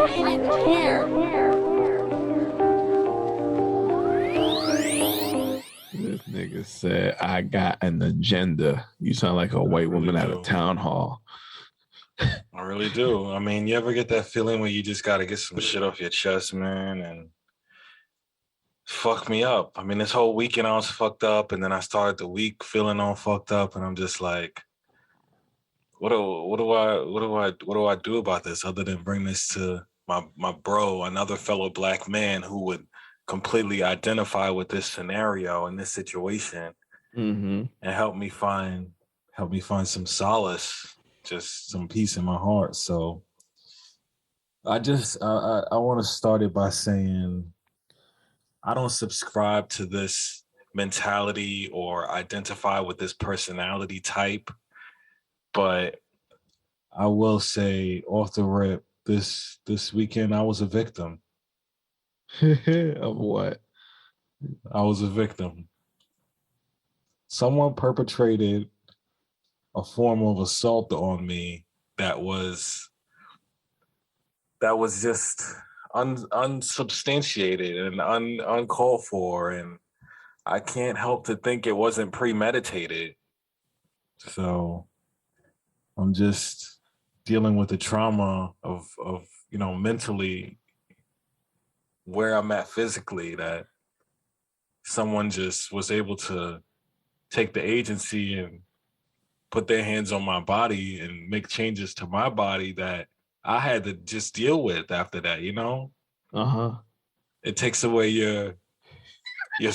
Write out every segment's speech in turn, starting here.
This nigga said, I got an agenda. You sound like a white woman at a town hall. I really do. I mean, you ever get that feeling where you just got to get some shit off your chest, man? And fuck me up. I mean, this whole weekend I was fucked up, and then I started the week feeling all fucked up, and I'm just like, what do I do about this other than bring this to my bro, another fellow black man who would completely identify with this scenario and this situation, and help me find some solace, just some peace in my heart. So I want to start it by saying I don't subscribe to this mentality or identify with this personality type, but I will say off the rip, this weekend I was a victim. Of what? I was a victim. Someone perpetrated a form of assault on me that was just unsubstantiated and uncalled for, and I can't help to think it wasn't premeditated. So I'm just dealing with the trauma of mentally where I'm at physically, that someone just was able to take the agency and put their hands on my body and make changes to my body that I had to just deal with after that, you know? It takes away your it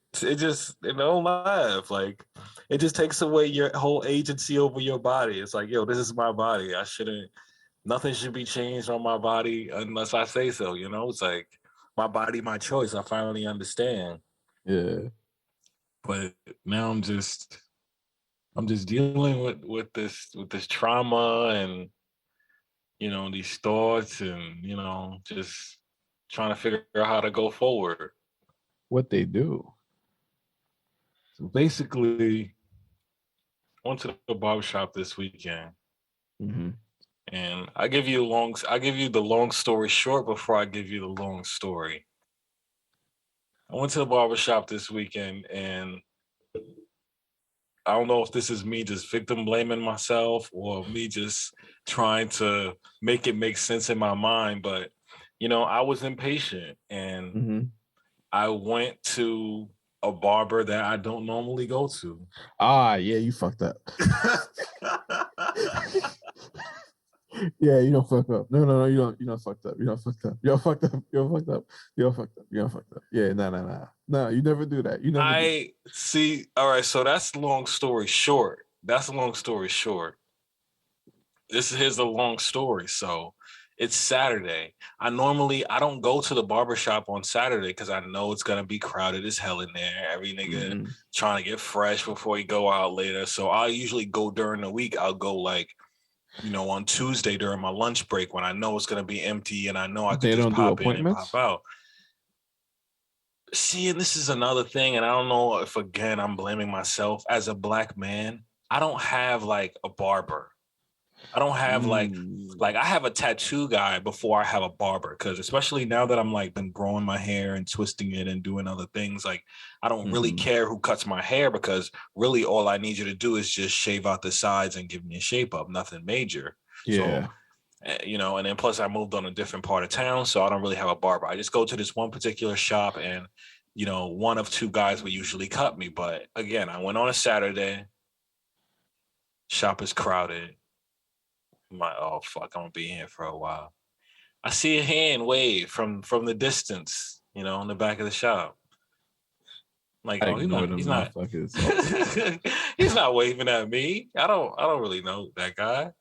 just, laugh. Like, it just takes away your whole agency over your body. It's like, yo, this is my body. Nothing should be changed on my body unless I say so, you know? It's like, my body, my choice. I finally understand. Yeah. But now I'm just dealing with this trauma and, these thoughts and, just trying to figure out how to go forward. What they do? So basically, I went to the barbershop this weekend. And I give you the long story short before I give you the long story. I went to the barbershop this weekend, and I don't know if this is me just victim blaming myself or me just trying to make it make sense in my mind, but I was impatient, and I went to a barber that I don't normally go to. Yeah, you fucked up. Yeah, you don't fuck up. No, you don't fucked up. You don't fucked up. You don't fucked up. You don't fucked up. You don't fucked up. You don't fucked up. Yeah, no. You never do that. You never. See. All right, so that's long story short. Here's a long story. So it's Saturday. I don't go to the barbershop on Saturday because I know it's gonna be crowded as hell in there. Every nigga trying to get fresh before he go out later. So I usually go during the week. I'll go like, on Tuesday during my lunch break when I know it's going to be empty and I know I can just pop in and pop out. See, and this is another thing, and I don't know if, again, I'm blaming myself. As a black man, I don't have like a barber. I don't have like I have a tattoo guy before I have a barber, because especially now that I'm like been growing my hair and twisting it and doing other things, like I don't really care who cuts my hair, because really all I need you to do is just shave out the sides and give me a shape up, nothing major. Yeah. So, and then plus I moved on a different part of town, so I don't really have a barber. I just go to this one particular shop, and one of two guys will usually cut me. But again, I went on a Saturday. Shop is crowded. I'm like, oh fuck, I'm gonna be here for a while. I see a hand wave from the distance, in the back of the shop. I'm like, oh, he's not he's not waving at me. I don't really know that guy.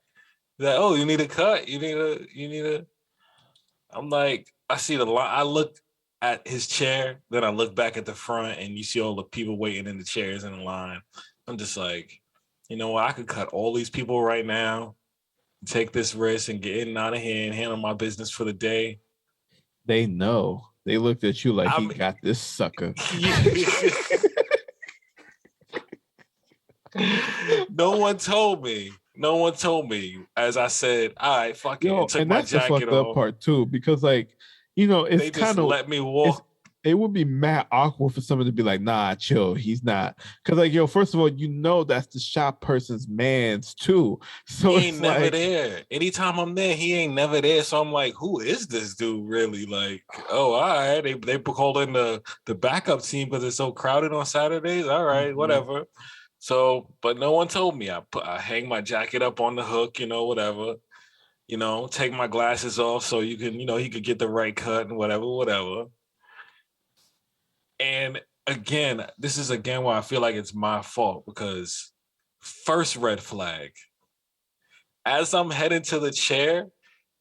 He's like, oh, you need a cut? You need a. I'm like, I see the line. I look at his chair, then I look back at the front, and you see all the people waiting in the chairs in the line. I'm just like, you know what? I could cut all these people right now, take this risk and get in and out of here and handle my business for the day. They know. They looked at you like, he got this sucker. No one told me. No one told me. As I said, all right, fuck it, Yo, and took and my that's the jacket fucked up off. part too, because like, it's They just kind of let me it's walk. it would be mad awkward for someone to be like, nah, chill, he's not. Cause like, yo, first of all, that's the shop person's man's too. So He it's ain't never like, there. Anytime I'm there, he ain't never there. So I'm like, who is this dude really? Like, oh, all right. They called in the backup team because it's so crowded on Saturdays. All right, whatever. So, but no one told me. I hang my jacket up on the hook, whatever. Take my glasses off so you can, he could get the right cut and whatever. And again, this is again why I feel like it's my fault because first red flag. As I'm heading to the chair,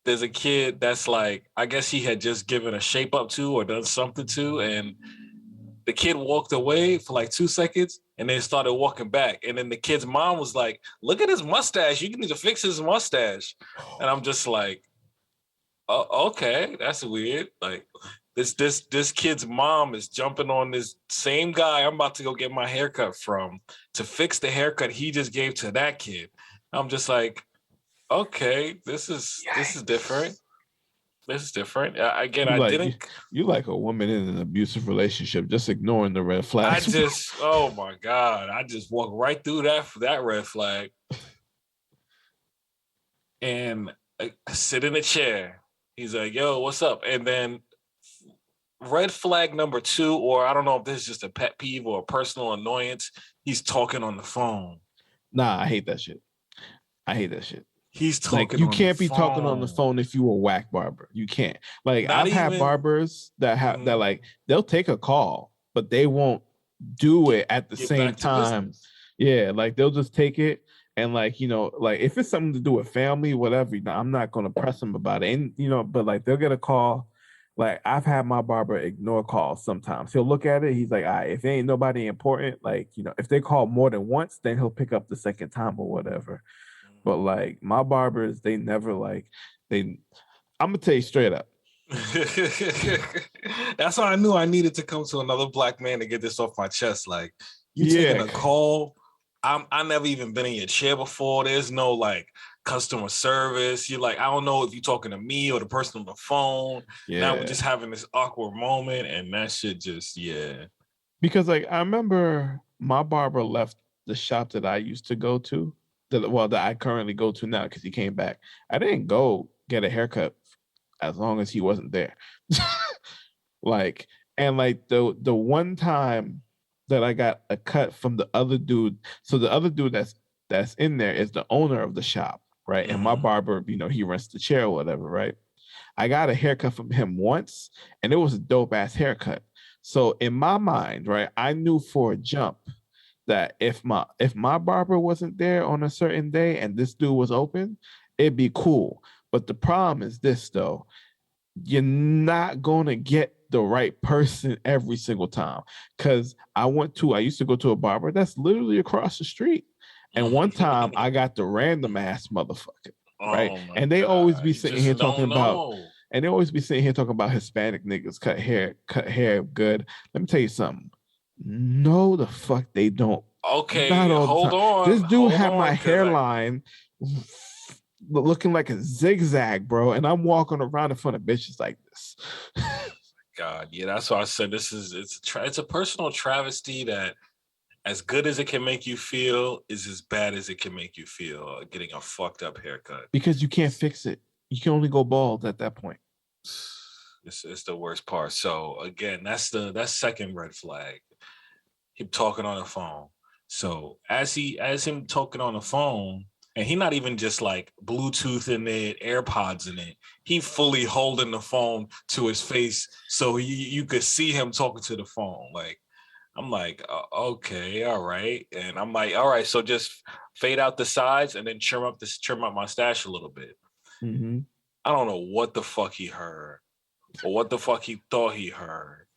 there's a kid that's like, I guess he had just given a shape up to or done something to, and the kid walked away for like 2 seconds and then started walking back. And then the kid's mom was like, look at his mustache. You need to fix his mustache. And I'm just like, oh, okay, that's weird. Like this kid's mom is jumping on this same guy I'm about to go get my haircut from to fix the haircut he just gave to that kid. I'm just like, okay, this is different. This is different. Again, you I like didn't. you like a woman in an abusive relationship, just ignoring the red flags. Oh my god, I just walked right through that red flag, and I sit in a chair. He's like, "Yo, what's up?" And then red flag number 2, or I don't know if this is just a pet peeve or a personal annoyance. He's talking on the phone. Nah, I hate that shit. I hate that shit. He's Like, talking you on the can't be talking on the phone. phone if you a whack barber. You can't. Like, Not I've had even barbers that have that like they'll take a call, but they won't do it at the get same back to time. business. Yeah, like they'll just take it and like, like if it's something to do with family, whatever, I'm not gonna press them about it. And but like they'll get a call. Like, I've had my barber ignore calls sometimes. He'll look at it, he's like, all right, if it ain't nobody important, like, if they call more than once, then he'll pick up the second time or whatever. But like my barbers, they never like they. I'm gonna tell you straight up. That's why I knew I needed to come to another black man to get this off my chest. Like, you taking Yeah, a call. I never even been in your chair before. There's no like customer service. You're like, I don't know if you're talking to me or the person on the phone. Now we're yeah. just having this awkward moment, and that shit just Because like I remember my barber left the shop that I used to go to, that I currently go to now because he came back. I didn't go get a haircut as long as he wasn't there. Like, and like the one time that I got a cut from the other dude, so the other dude that's in there is the owner of the shop, right? And my barber, he rents the chair or whatever, right? I got a haircut from him once, and it was a dope ass haircut. So in my mind, right, I knew for a jump that if my barber wasn't there on a certain day and this dude was open, it'd be cool. But the problem is this though, you're not gonna get the right person every single time. Cause I used to go to a barber that's literally across the street. And one time I got the random ass motherfucker, right? oh my And they always god, be you sitting here just talking don't about know. and they always be sitting here talking about Hispanic niggas cut hair good. Let me tell you something. No, the fuck they don't. Not Okay, all the time. This dude hold had on, my because hairline looking like a zigzag, bro, and I'm walking around in front of bitches like this. God, yeah, that's why I said it's a personal travesty that as good as it can make you feel is as bad as it can make you feel getting a fucked up haircut. Because you can't fix it. You can only go bald at that point. It's the worst part. So again, that's second red flag. Him talking on the phone. So as him talking on the phone, and he not even just like Bluetooth in it, AirPods in it. He fully holding the phone to his face so you could see him talking to the phone. Like, I'm like, okay, all right. And I'm like, all right, so just fade out the sides and then trim up my stash a little bit. Mm-hmm. I don't know what the fuck he heard or what the fuck he thought he heard.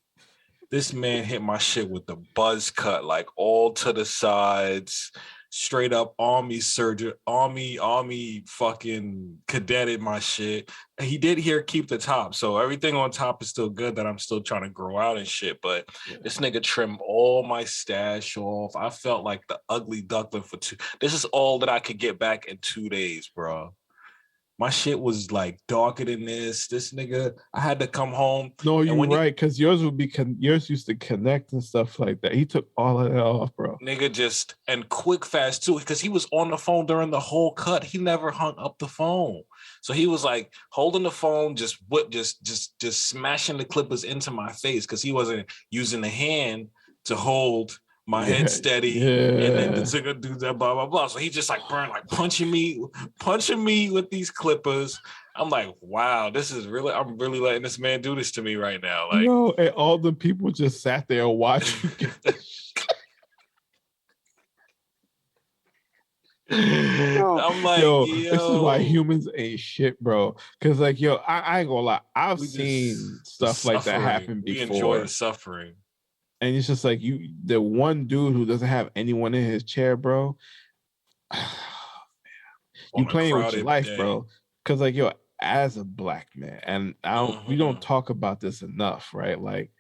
This man hit my shit with the buzz cut, like all to the sides. straight up army surgeon, army fucking cadet my shit. He did here keep the top, so everything on top is still good. That I'm still trying to grow out and shit. But this nigga trimmed all my stash off. I felt like the ugly duckling for two. This is all that I could get back in 2 days, bro. My shit was like darker than this. This nigga, I had to come home. No, and you're when right, because yours would be yours used to connect and stuff like that. He took all of that off, bro. Nigga just and quick fast too, because he was on the phone during the whole cut. He never hung up the phone, so he was like holding the phone, just smashing the clippers into my face because he wasn't using the hand to hold my head steady, and then the nigga do that blah blah blah. So he just like burned, like punching me with these clippers. I'm like, wow, this is really, I'm really letting this man do this to me right now. Like, yo, and all the people just sat there and watched you get this. I'm like, yo, this is why humans ain't shit, bro. Because like, yo, I ain't gonna lie, I've seen stuff like that happen before. We enjoy the suffering. And it's just like the one dude who doesn't have anyone in his chair, bro. You playing with your life, bro. Because like, yo, as a black man, and we don't talk about this enough, right? Like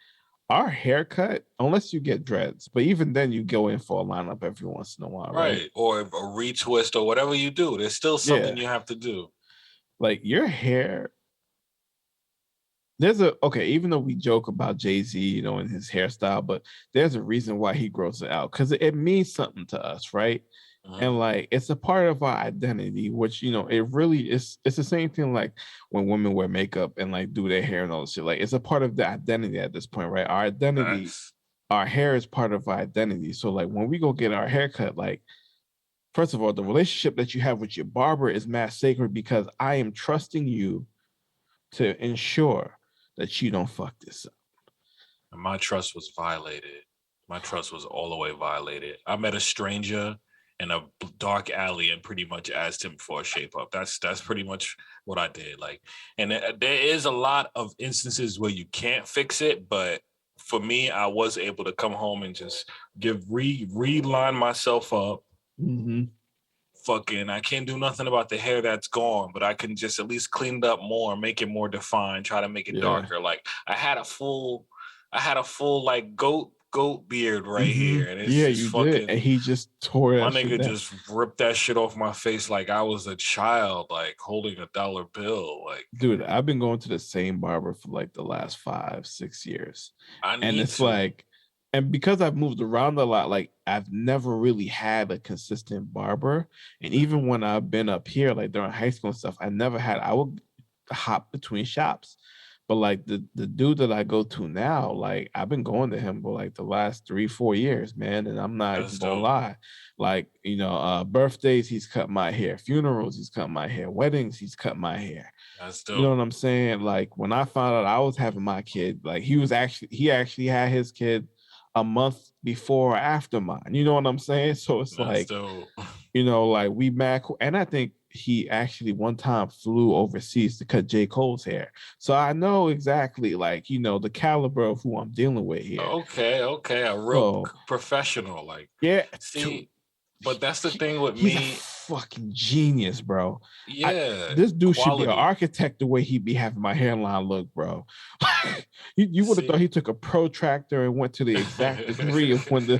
our haircut, unless you get dreads, but even then you go in for a lineup every once in a while, right? Or a retwist or whatever you do. There's still something you have to do. Like your hair. Even though we joke about Jay-Z, you know, and his hairstyle, but there's a reason why he grows it out, because it means something to us, right? And like it's a part of our identity, which, you know, it really is. It's the same thing like when women wear makeup and like do their hair and all this shit. Like it's a part of the identity at this point, right? Our identity, our hair is part of our identity. So like when we go get our haircut, like first of all, the relationship that you have with your barber is mad sacred, because I am trusting you to ensure that you don't fuck this up. And my trust was violated. My trust was all the way violated. I met a stranger in a dark alley and pretty much asked him for a shape up. That's pretty much what I did. Like, and there is a lot of instances where you can't fix it, but for me, I was able to come home and just reline myself up. Fucking, I can't do nothing about the hair that's gone, but I can just at least clean it up more, make it more defined, try to make it darker. Like I had a full like goat beard right here, and it's just fucking did. And he just tore that. My nigga just ripped that shit off my face like I was a child, like holding $1 bill. Like, dude, I've been going to the same barber for like the last 5-6 years, and it's like, and because I've moved around a lot, like I've never really had a consistent barber. And even when I've been up here, like during high school and stuff, I would hop between shops. But like the dude that I go to now, like I've been going to him for like the last 3-4 years, man. And I'm not even gonna lie. Like, you know, birthdays, he's cut my hair, funerals, he's cut my hair, weddings, he's cut my hair. That's dope. You know what I'm saying? Like when I found out I was having my kid, like he actually had his kid a month before or after mine. You know what I'm saying? So it's like, you know, like we back, and I think he actually one time flew overseas to cut J. Cole's hair. So I know exactly, like, you know, the caliber of who I'm dealing with here. Okay. A real professional. Like, yeah. See, but that's the thing with me. He's a fucking genius, bro. Yeah. This dude should be an architect the way he be having my hairline look, bro. you would have thought he took a protractor and went to the exact degree of when to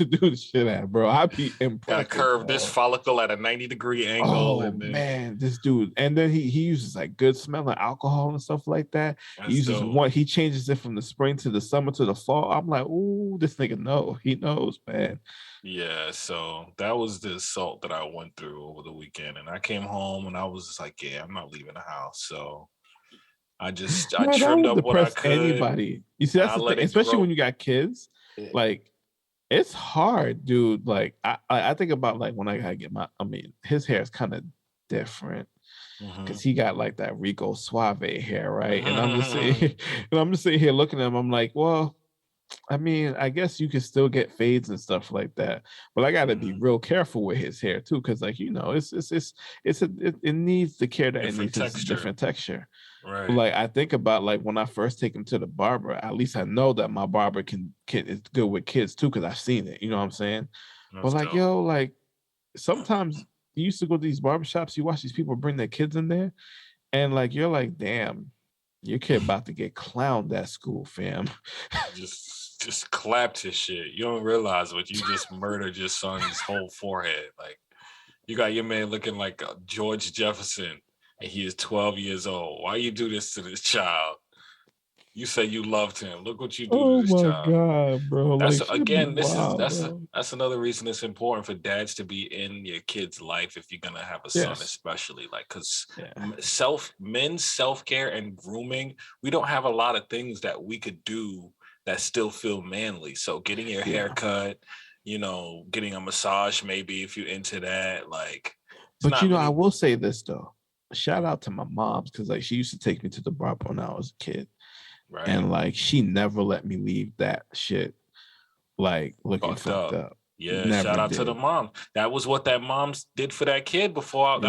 do the shit at, bro. I'd be impressed. Gotta curve this follicle at a 90-degree angle. Oh, man, this dude. And then he uses like good smelling alcohol and stuff like that. He uses he changes it from the spring to the summer to the fall. I'm like, ooh, this nigga he knows, man. Yeah, so that was the assault that I went through over the weekend, and I came home and I was just like, yeah, I'm not leaving the house. So I trimmed up what I could. Anybody, you see, that's the thing, especially when you got kids. Like, it's hard, dude. Like, I think about like when I gotta get his hair is kind of different because he got like that Rico Suave hair, right? And I'm just sitting here looking at him. I'm like, well, I mean, I guess you can still get fades and stuff like that, but I got to be real careful with his hair too, because like, you know, it needs the care that it needs. It's a different texture. Right. But like I think about like when I first take him to the barber, at least I know that my barber can is good with kids too, because I've seen it. You know what I'm saying? But like, yo, like sometimes you used to go to these barbershops, you watch these people bring their kids in there, and like you're like, damn, your kid about to get clowned at school, fam. Just clapped his shit. You don't realize what you just murdered your son's whole forehead. Like you got your man looking like George Jefferson, and he is 12 years old. Why you do this to this child? You say you loved him. Look what you do to Oh this my child. god, bro! That's Like shit be again, wild, bro. that's another reason it's important for dads to be in your kid's life if you're gonna have a son, Yes, especially like because yeah, men's self-care and grooming, we don't have a lot of things that we could do that still feel manly. So getting your hair yeah. cut, getting a massage, maybe if you're into that, like it's But not I many. will say this though. Shout out to my mom's because like she used to take me to the barber when I was a kid, Right? and like she never let me leave that shit like looking Fucked fucked up. up. Yeah, shout Never out to the did. mom. That was what that mom did for that kid that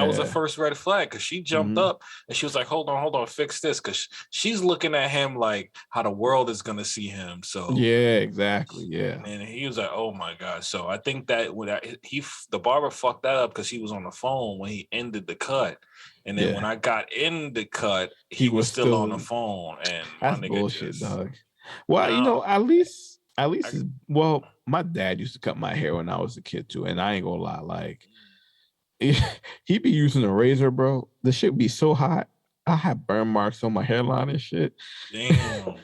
was the Yeah. first red flag because she jumped Hmm. up and she was like, hold on, fix this. Because she's looking at him like how the world is going to see him. So, Yeah, exactly. Yeah. and he was like, oh my God. So I think that the barber fucked that up because he was on the phone when he ended the cut. And then when Yeah. I got in the cut, He he was was still on still the phone. And my that's nigga bullshit, just, dog. Well, now, at least I, is well, my dad used to cut my hair when I was a kid too, and I ain't gonna lie, like he be using a razor, bro. The shit be so hot. I have burn marks on my hairline and shit. damn,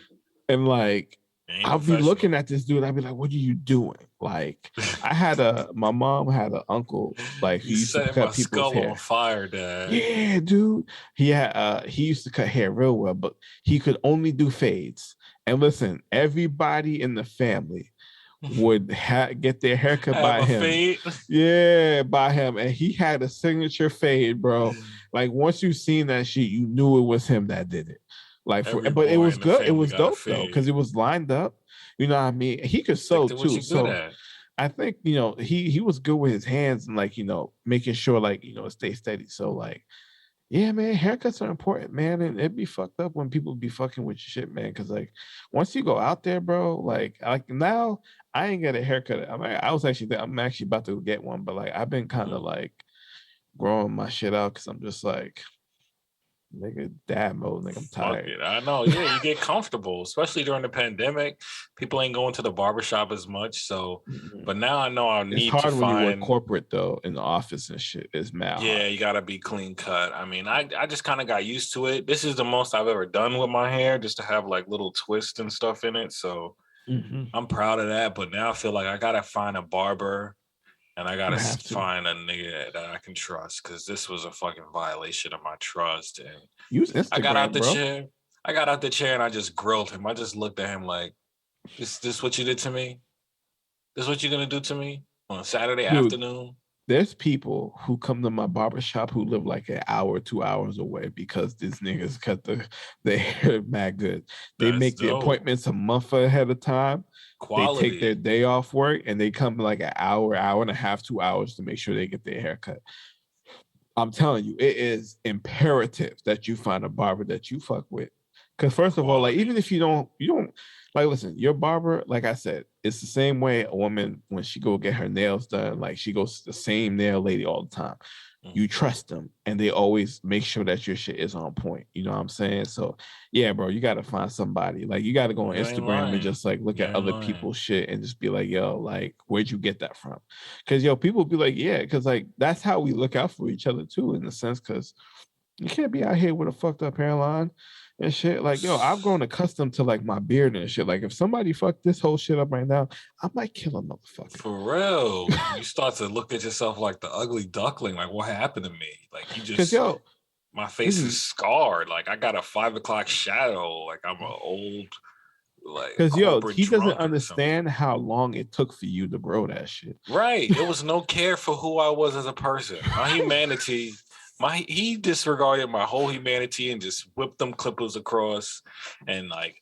And like ain't I'll be looking professional. at this dude, I'll be like, what are you doing? Like my mom had an uncle like who You used to setting my cut people's skull on hair. fire, Dad. Yeah, dude. He used to cut hair real well, but he could only do fades. And listen, everybody in the family would get their haircut Have by a him. fade. Yeah, by him. And he had a signature fade, bro. Like once you seen that shit, you knew it was him that did it. Every But it boy was in the good. It family was got a dope though, because fade. it was lined up. You know what I mean? He could Stick sew to what too. you're good So at. I think, he was good with his hands and like, making sure like, it stay steady. So like, yeah, man, haircuts are important, man. And it'd be fucked up when people be fucking with your shit, man. Cause like once you go out there, bro, like now I ain't got a haircut. I'm actually about to get one, but like I've been kind of Mhm. like growing my shit out because I'm just like, nigga, dad mode, nigga, I'm Fuck tired. it. I know. Yeah, you get comfortable, especially during the pandemic. People ain't going to the barbershop as much. So, Mhm. but now I know I It's need to hard when you work find. corporate though in the office and shit. It's mad hard. Yeah, you got to be clean cut. I mean, I just kind of got used to it. This is the most I've ever done with my hair, just to have like little twists and stuff in it. So Hmm. I'm proud of that. But now I feel like I got to find a barber and I You gotta have to find a nigga that I can trust because this was a fucking violation of my trust. And use I got out Instagram, the bro. chair. I got out the chair and I just grilled him. I just looked at him like, "This what you did to me? This what you're gonna do to me on a Saturday Dude, afternoon?" there's people who come to my barbershop who live like an hour, 2 hours away because these niggas cut the hair mad good. They That's make the dope. appointments a month ahead of time. They take their Quality. day off work and they come like an hour, hour and a half, 2 hours to make sure they get their hair cut. I'm telling you, it is imperative that you find a barber that you fuck with. Because first of all, like Quality. even if you don't like listen, your barber, like I said, it's the same way a woman when she go get her nails done, like she goes to the same nail lady all the time. Mhm. You trust them and they always make sure that your shit is on point. You know what I'm saying? So yeah, bro, you gotta find somebody. Like you gotta go on You ain't Instagram and lying. just like look You at ain't other lying. people's shit and just be like, yo, like where'd you get that from? Cause people be like, yeah, because like that's how we look out for each other too, in a sense, because you can't be out here with a fucked up hairline and shit. Like, yo, I've grown accustomed to like my beard and shit. Like, if somebody fucked this whole shit up right now, I might kill a motherfucker. For real, you start to look at yourself like the ugly duckling. Like, what happened to me? Like, Cause yo, my face this is is scarred. Like, I got a 5 o'clock shadow. Like, I'm an old, like, because yo, corporate he doesn't drunk or something. understand how long it took for you to grow that shit. Right. It was no care for who I was as a person. My humanity, he disregarded my whole humanity and just whipped them clippers across and like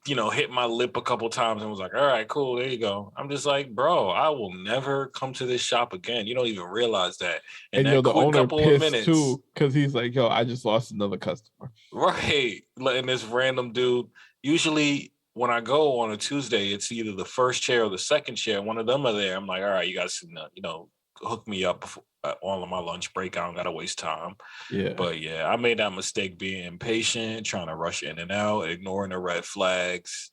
hit my lip a couple times and was like, all right, cool, there you go. I'm just like, bro, I will never come to this shop again. You don't even realize that. In And yo, that the quick owner couple of pissed minutes, too, because he's like, yo, I just lost another customer. right? Letting this random dude, usually when I go on a Tuesday, it's either the first chair or the second chair. One of them are there. I'm like, all right, you guys, hook me up before, all of my lunch break. I don't gotta waste time. Yeah. But yeah, I made that mistake being impatient, trying to rush in and out, ignoring the red flags.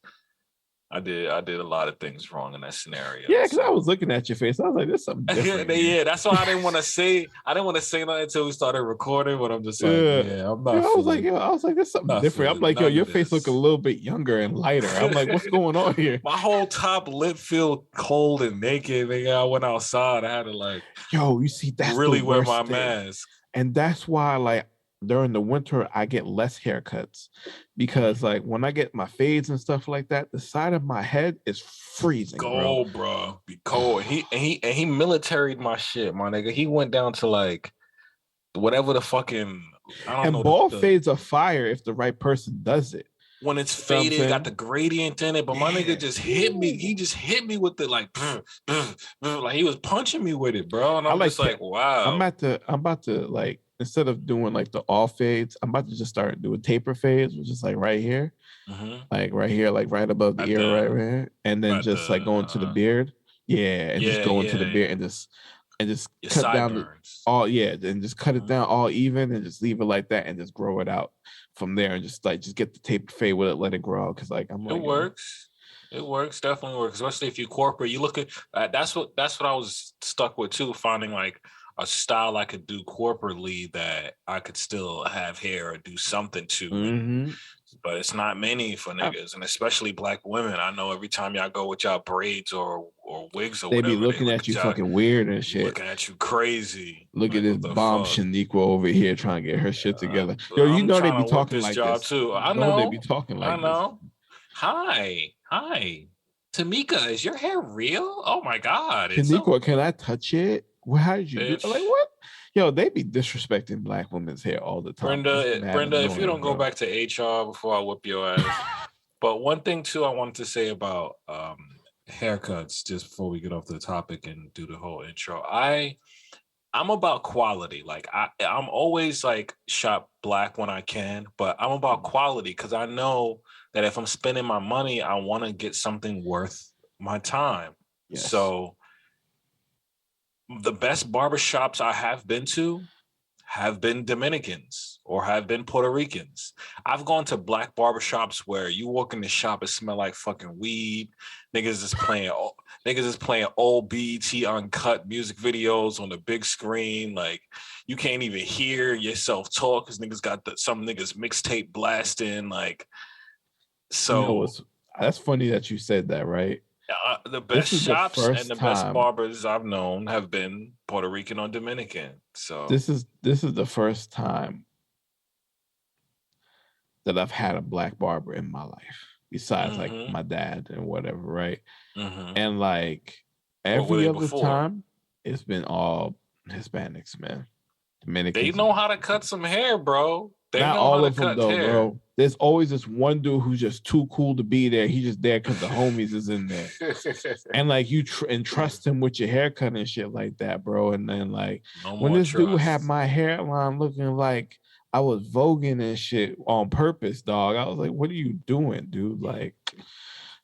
I did a lot of things wrong in that scenario. Yeah, because I was looking at your face. I was like, "There's something different." Yeah, that's why I didn't want to say. I didn't want to say nothing until we started recording. But I'm just like, yeah, I'm not. I was like, "There's something different." I'm like, "Yo, your face look a little bit younger and lighter." I'm like, "What's going on here?" My whole top lip feel cold and naked. Nigga, I went outside. I had to like, yo, you see, that's really the wear worst my thing. mask. And that's why, like, during the winter, I get less haircuts because, like, when I get my fades and stuff like that, the side of my head is freezing, bro. Be cold. He militaried my shit, my nigga. He went down to like whatever the fucking I don't and know. Bald fades are fire if the right person does it. When it's faded, got the gradient in it, but my nigga just hit me. He just hit me with it like he was punching me with it, bro. And I'm just like, wow. I'm about to like, instead of doing like the all fades, I'm about to just start doing taper fades, which is like right here, like right here, like right above the ear, right here, and then just like going to the beard, and just go into the beard and just cut down all, and just cut it down all even and just leave it like that and just grow it out from there and just get the tape fade with it, let it grow. Because like I'm like, it works. It works, definitely works, especially if you corporate. You look at that's what I was stuck with too, finding like a style I could do corporately that I could still have hair or do something to. But it's not many for niggas, and especially black women. I know every time y'all go with y'all braids or wigs or they whatever, be looking at you fucking weird and shit. Looking at you crazy. Look at this bomb Shaniqua over here trying to get her shit together. Yo, you know they be talking like this too. I know they be talking like this. Hi, Tamika, is your hair real? Oh my god, Shaniqua, can I touch it? Well, how did you do? Like what? Yo, they be disrespecting black women's hair all the time. Brenda, if you don't go back to HR before I whip your ass. But one thing too, I wanted to say about haircuts, just before we get off the topic and do the whole intro. I'm about quality. Like I'm always like shop black when I can, but I'm about quality because I know that if I'm spending my money, I want to get something worth my time. Yes. So the best barbershops I have been to have been Dominicans or have been Puerto Ricans. I've gone to black barbershops where you walk in the shop, it smell like fucking weed. Niggas is playing old BET uncut music videos on the big screen. Like you can't even hear yourself talk because niggas got some niggas mixtape blasting. Like, so that's funny that you said that, right? The best shops and the best barbers I've known have been Puerto Rican or Dominican. So this is the first time that I've had a black barber in my life, besides like my dad and whatever, right? And like every other time, it's been all Hispanics, man. Dominicans. They know how to cut some hair, bro. Not all of them though, bro. There's always this one dude who's just too cool to be there. He's just there because the homies is in there, and like you entrust him with your haircut and shit like that, bro. And then like when this dude had my hairline looking like I was voguing and shit on purpose, dog. I was like, "What are you doing, dude?" Like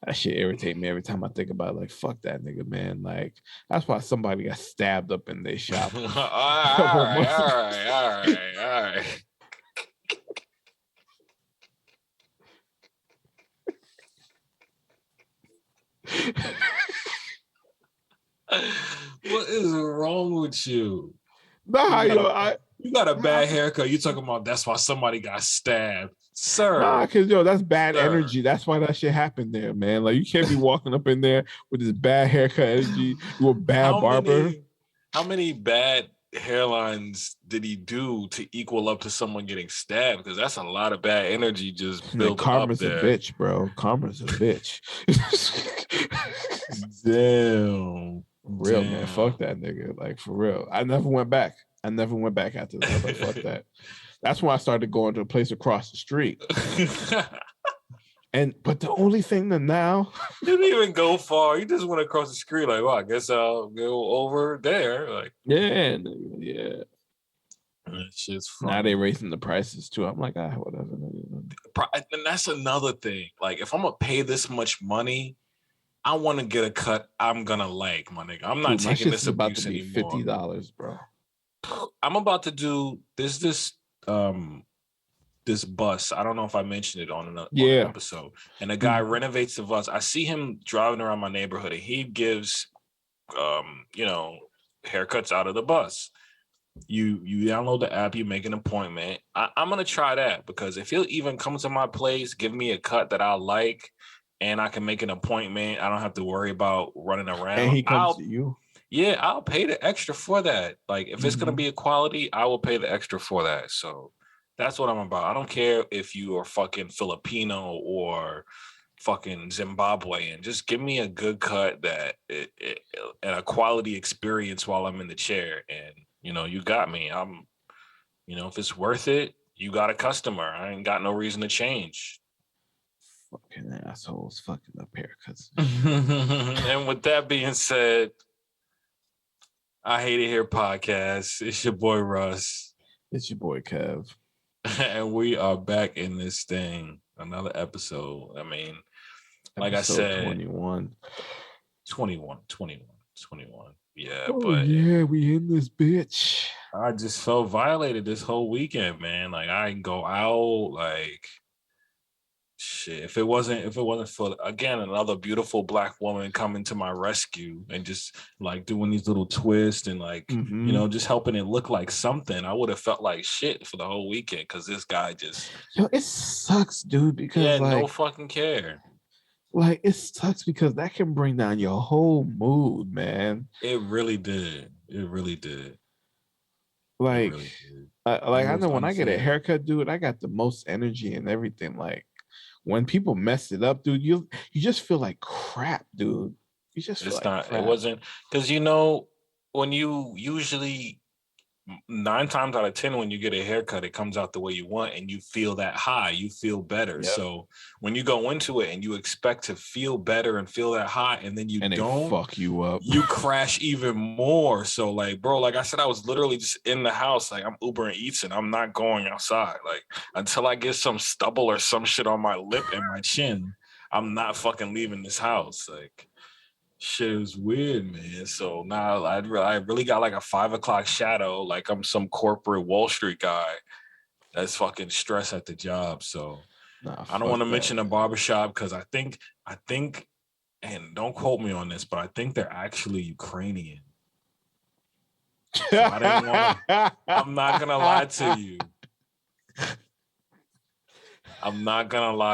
that shit irritate me every time I think about it. Like, fuck that nigga, man. Like that's why somebody got stabbed up in their shop. all right. What is wrong with you? Nah, you got a bad haircut. You talking about that's why somebody got stabbed, sir? Nah, because that's bad energy. That's why that shit happened there, man. Like you can't be walking up in there with this bad haircut energy. You a bad barber. How many bad hairlines did he do to equal up to someone getting stabbed? Because that's a lot of bad energy just built up there. Karma's a bitch, bro. Karma's a bitch. Damn. Real, man. Fuck that nigga. Like for real. I never went back after that. I was like, fuck that. That's when I started going to a place across the street. But the only thing that now you didn't even go far. You just went across the street, like, well, I guess I'll go over there. Like, yeah. That shit's funny. Now they raising the prices too. I'm like, whatever. And that's another thing. Like, if I'm gonna pay this much money, I want to get a cut I'm gonna like, my nigga. I'm not Dude, my taking shit's this about to abuse be anymore. $50, bro. I'm about to do this this bus. I don't know if I mentioned it on an episode. And a guy renovates the bus. I see him driving around my neighborhood, and he gives haircuts out of the bus. You download the app, you make an appointment. I'm gonna try that, because if he'll even come to my place, give me a cut that I like, and I can make an appointment, I don't have to worry about running around. And he comes to you. Yeah, I'll pay the extra for that. Like, if it's gonna be a quality, I will pay the extra for that. So that's what I'm about. I don't care if you are fucking Filipino or fucking Zimbabwean. Just give me a good cut and a quality experience while I'm in the chair. And you got me. If it's worth it, you got a customer. I ain't got no reason to change. Fucking assholes, fucking up haircuts. And with that being said, I Hate It Here podcast. It's your boy Russ. It's your boy Kev. And we are back in this thing. Another episode. I mean, like I said, 21. Yeah, but yeah, we in this bitch. I just felt violated this whole weekend, man. Like, I didn't go out. Like, shit. If it wasn't for, again, another beautiful Black woman coming to my rescue and just like doing these little twists and like just helping it look like something, I would have felt like shit for the whole weekend, because this guy just it sucks, dude, because no fucking care. Like, it sucks because that can bring down your whole mood, man. It really did. Like, really did. I know when I get a haircut, dude, I got the most energy and everything. Like, when people mess it up, dude, you just feel like crap, dude. You just feel crap. It wasn't, because when you usually 9 times out of 10, when you get a haircut, it comes out the way you want, and you feel that high, you feel better. Yep. So when you go into it and you expect to feel better and feel that high, and then you don't, fuck you up, you crash even more. So like, bro, like I said, I was literally just in the house. Like, I'm Uber Eats and I'm not going outside. Like, until I get some stubble or some shit on my lip and my chin, I'm not fucking leaving this house. Like, shit is weird, man. So now I really got like a 5 o'clock shadow, like I'm some corporate Wall Street guy that's fucking stressed at the job. So I don't want to mention the barbershop, because I think, and don't quote me on this, but I think they're actually Ukrainian. So I didn't want to. I'm not gonna lie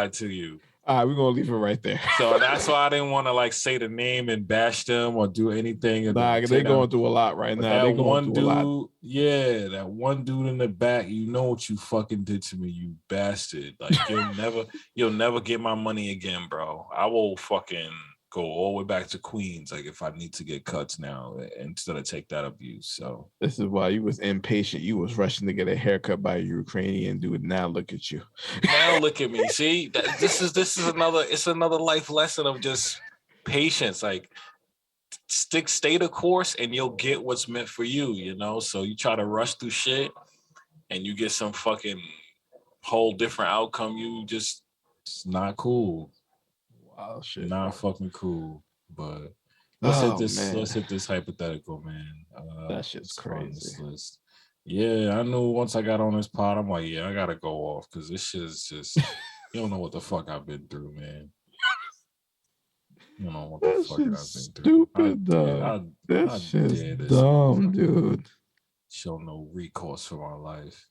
to you. All right, we're gonna leave it right there. So that's why I didn't want to like say the name and bash them or do anything. Nah, they're going through a lot right now. They're going through a lot. Yeah, that one dude in the back. You know what you fucking did to me, you bastard! Like, you'll never get my money again, bro. I will fucking go all the way back to Queens, like, if I need to get cuts now, instead of take that abuse. So this is why you was impatient. You was rushing to get a haircut by a Ukrainian dude. Now look at you. Now look at me. See, this is another life lesson of just patience. Like, stay the course, and you'll get what's meant for you. So you try to rush through shit, and you get some fucking whole different outcome. It's not cool. Wow, shit. Not fucking cool. But let's hit this hypothetical, man. That shit's crazy. Yeah, I knew once I got on this pod, I'm like, yeah, I gotta go off, because this shit is just, you don't know what the fuck I've been through, man. You don't know what the fuck I've been through. Stupid, though. That shit's dumb, dude. Show no recourse for my life.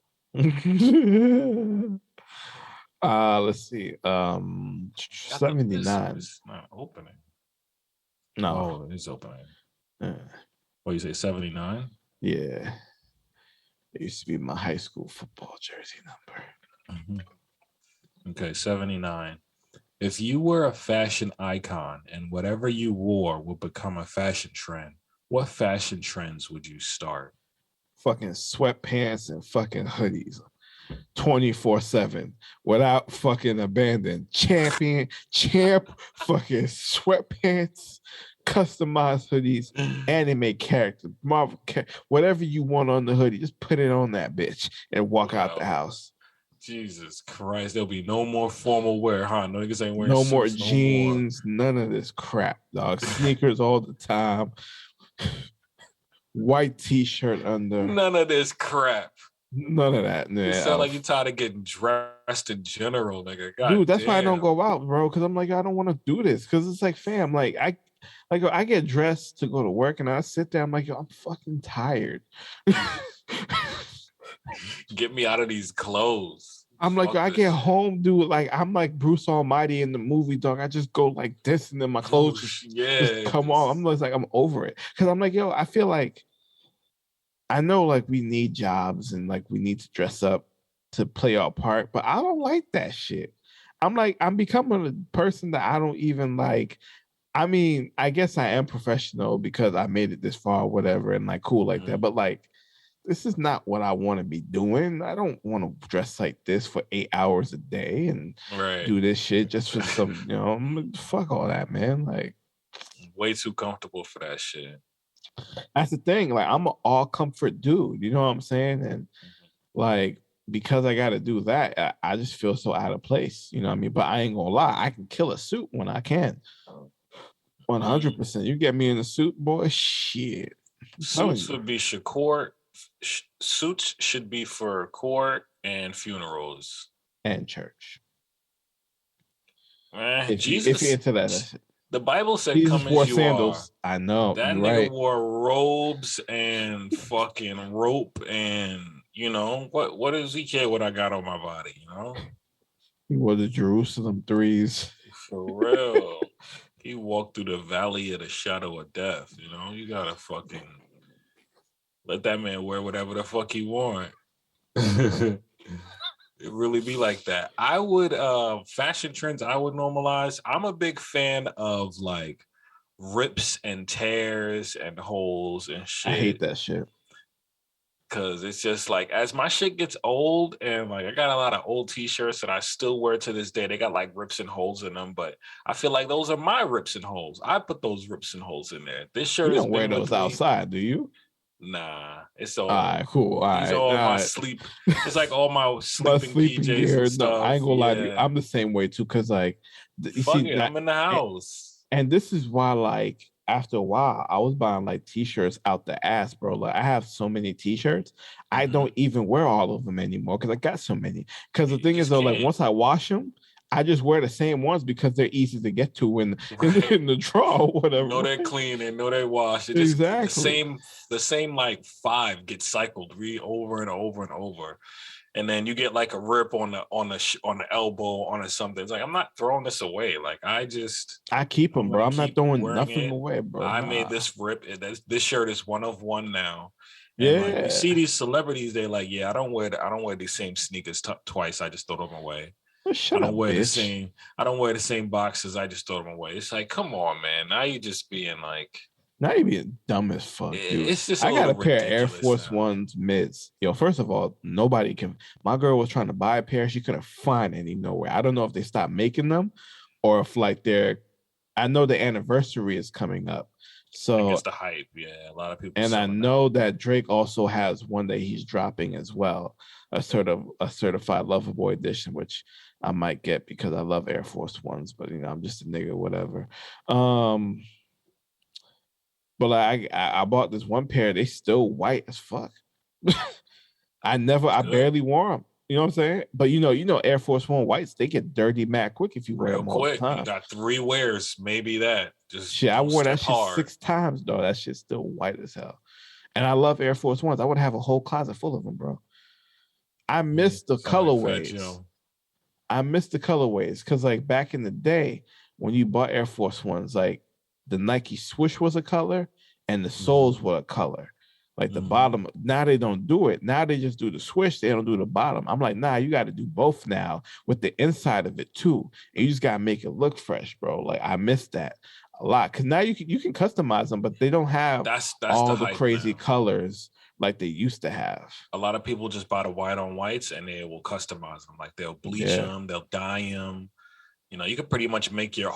Let's see. 79. It's not opening. No, it's opening. What you say, 79? Yeah. It used to be my high school football jersey number. Okay, 79. If you were a fashion icon and whatever you wore would become a fashion trend, what fashion trends would you start? Fucking sweatpants and fucking hoodies. 24/7 without fucking abandon. Champ fucking sweatpants, customized hoodies, anime character, Marvel whatever you want on the hoodie, just put it on that bitch and walk out the house. Jesus Christ, there'll be no more formal wear, huh? No niggas ain't wearing No more suits no more. jeans, none of this crap, dog. Sneakers all the time. White t-shirt under. None of this crap. None of that. You Man. sound like you're tired of getting dressed in general, nigga. God Dude, that's why I don't damn. go out, bro. Because I'm like, I don't want to do this. Because it's like, fam, I get dressed to go to work, and I sit there. I'm like, yo, I'm fucking tired. Get me out of these clothes. I'm like, yo, I get home, dude. Like, I'm like Bruce Almighty in the movie, dog. I just go like this, and then my clothes just come off. I'm just like, I'm over it. Because I'm like, yo, I feel like I know like we need jobs and like we need to dress up to play our part, but I don't like that shit. I'm like, I'm becoming a person that I don't even like. I mean, I guess I am professional because I made it this far, or whatever, and like cool like that. But like, this is not what I want to be doing. I don't want to dress like this for 8 hours a day and do this shit just for some, fuck all that, man. Like, way too comfortable for that shit. That's the thing. Like, I'm an all comfort dude. You know what I'm saying? And like, because I got to do that, I just feel so out of place. You know what I mean? But I ain't gonna lie, I can kill a suit when I can. 100%. You get me in a suit, boy. Shit. Suits would be court. Suits should be for court and funerals and church. If you're into that, the Bible said, Jesus "Come wore as you sandals." are." I know that nigga wore robes and fucking rope, and what does he care what I got on my body? He wore the Jerusalem threes for real. He walked through the valley of the shadow of death. You gotta fucking let that man wear whatever the fuck he want. It really be like that. I would fashion trends I would normalize. I'm a big fan of like rips and tears and holes and shit. I hate that shit. Cause it's just like as my shit gets old, and like I got a lot of old t-shirts that I still wear to this day. They got like rips and holes in them, but I feel like those are my rips and holes. I put those rips and holes in there. This shirt you don't wear those outside, do you? Nah, it's all right, cool. These are all my sleep. It's like all my sleeping PJs gear, and stuff. No, I ain't gonna lie to you. I'm the same way too, because like you see, I'm in the house. And this is why, like, after a while, I was buying like t-shirts out the ass, bro. Like, I have so many t-shirts, I don't even wear all of them anymore because I got so many. Because the thing is, though, like once I wash them, I just wear the same ones because they're easy to get to in the drawer or whatever. Know they're clean and know they wash. It just the same like 5 get cycled over and over and over. And then you get like a rip on the elbow on something. It's like, I'm not throwing this away. Like I keep them, bro. I'm not throwing nothing away, bro. I made this rip. This shirt is 1 of 1 now. And like you see these celebrities, they're like, yeah, I don't wear these same sneakers twice. I just throw them away. I don't wear the same boxes. I just throw them away. It's like, come on, man. Now you just being like, now you being dumb as fuck, dude. It's just I got a pair of Air Force Ones mids. Yo, first of all, nobody can. My girl was trying to buy a pair. She couldn't find any nowhere. I don't know if they stopped making them or if like I know the anniversary is coming up. So it's the hype. Yeah, a lot of people. And I know that Drake also has one that he's dropping as well. A certified lover boy edition, which I might get because I love Air Force Ones, but I'm just a nigga, whatever. But like, I bought this one pair. They still white as fuck. I barely wore them. You know what I'm saying? But you know, Air Force One whites, they get dirty mad quick if you wear them all the time. You got 3 wears, maybe that. Just shit, I wore that shit 6 times, though. That shit's still white as hell. And I love Air Force Ones. I would have a whole closet full of them, bro. I miss the colorways. I miss the colorways because, like, back in the day when you bought Air Force Ones, like the Nike swoosh was a color and the soles were a color. Like the bottom, now they don't do it. Now they just do the swoosh. They don't do the bottom. I'm like, nah, you got to do both now with the inside of it too. And you just got to make it look fresh, bro. Like I miss that a lot because now you can customize them, but they don't have all the crazy colors like they used to have. A lot of people just buy the white on whites and they will customize them. Like they'll bleach them, they'll dye them. You can pretty much make your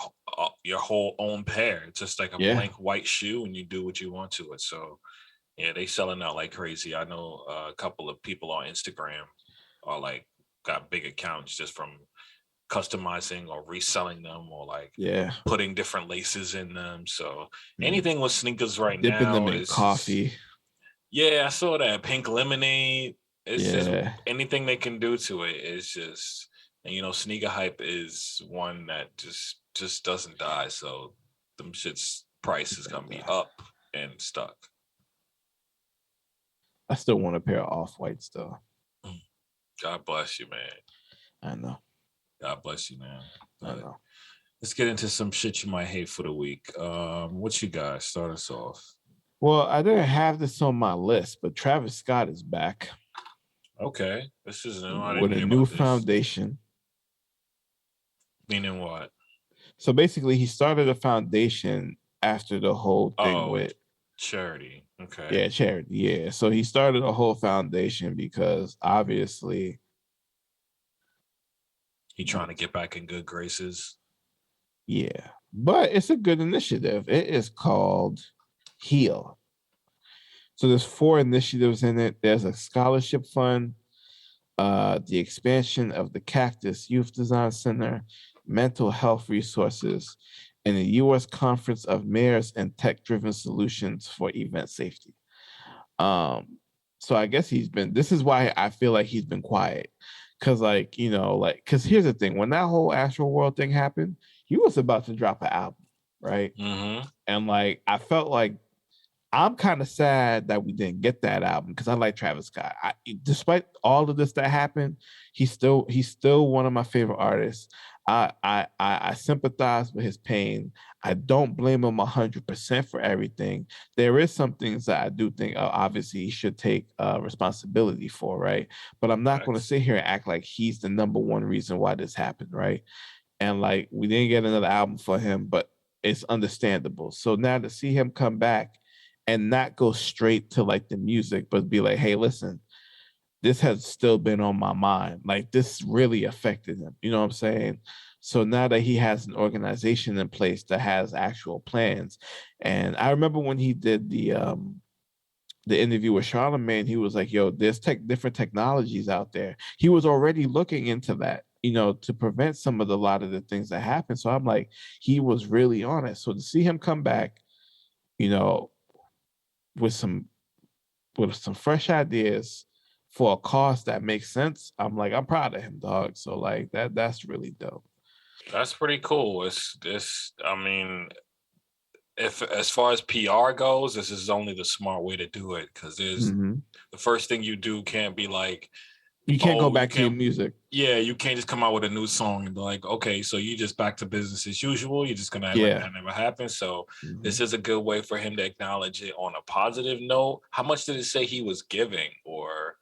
whole own pair. It's just like a blank white shoe and you do what you want to it. So yeah, they selling out like crazy. I know a couple of people on Instagram are like got big accounts just from customizing or reselling them or like Yeah. putting different laces in them. So anything with sneakers right Dipping them now in is just, coffee. yeah, I saw that pink lemonade. It's just Yeah. anything they can do to it is just, and you know, sneaker hype is one that just doesn't die. So them shits price is gonna be up and stuck. I still want a pair of off-whites though. God bless you, man. I know. God bless you, man. I know. Let's get into some shit you might hate for the week. What you guys start us off? Well, I didn't have this on my list, but Travis Scott is back. Okay, this is new. I with didn't a hear new about this. foundation. Meaning what? So basically, he started a foundation after the whole thing with charity. Okay. Yeah, charity. Yeah. So he started a whole foundation because obviously he trying to get back in good graces. Yeah. But it's a good initiative. It is called Heal. So there's 4 initiatives in it. There's a scholarship fund, the expansion of the Cactus Youth Design Center, mental health resources, and the U.S. Conference of Mayors and Tech-Driven Solutions for Event Safety. So I guess this is why I feel like he's been quiet. Cause cause here's the thing, when that whole Astro World thing happened, he was about to drop an album, right? Mm-hmm. And like I felt like I'm kind of sad that we didn't get that album because I like Travis Scott. Despite all of this that happened, he's still one of my favorite artists. I sympathize with his pain. I don't blame him 100% for everything. There is some things that I do think obviously he should take responsibility for, right? But I'm not going to sit here and act like he's the number one reason why this happened, right? And like we didn't get another album for him, but it's understandable. So now to see him come back and not go straight to like the music, but be like, hey, listen, this has still been on my mind. Like this really affected him. You know what I'm saying? So now that he has an organization in place that has actual plans, and I remember when he did the interview with Charlemagne, he was like, yo, there's different technologies out there. He was already looking into that, to prevent some of a lot of the things that happened. So I'm like, he was really on it. So to see him come back, with some fresh ideas for a cost that makes sense, I'm proud of him, dog. So like that's really dope. That's pretty cool. I mean, if as far as PR goes, this is only the smart way to do it because there's the first thing you do can't be like you can't go back to your music. Yeah, you can't just come out with a new song and be like, okay, so you just back to business as usual. You're just gonna act like that never happened. So this is a good way for him to acknowledge it on a positive note. How much did it say he was giving, or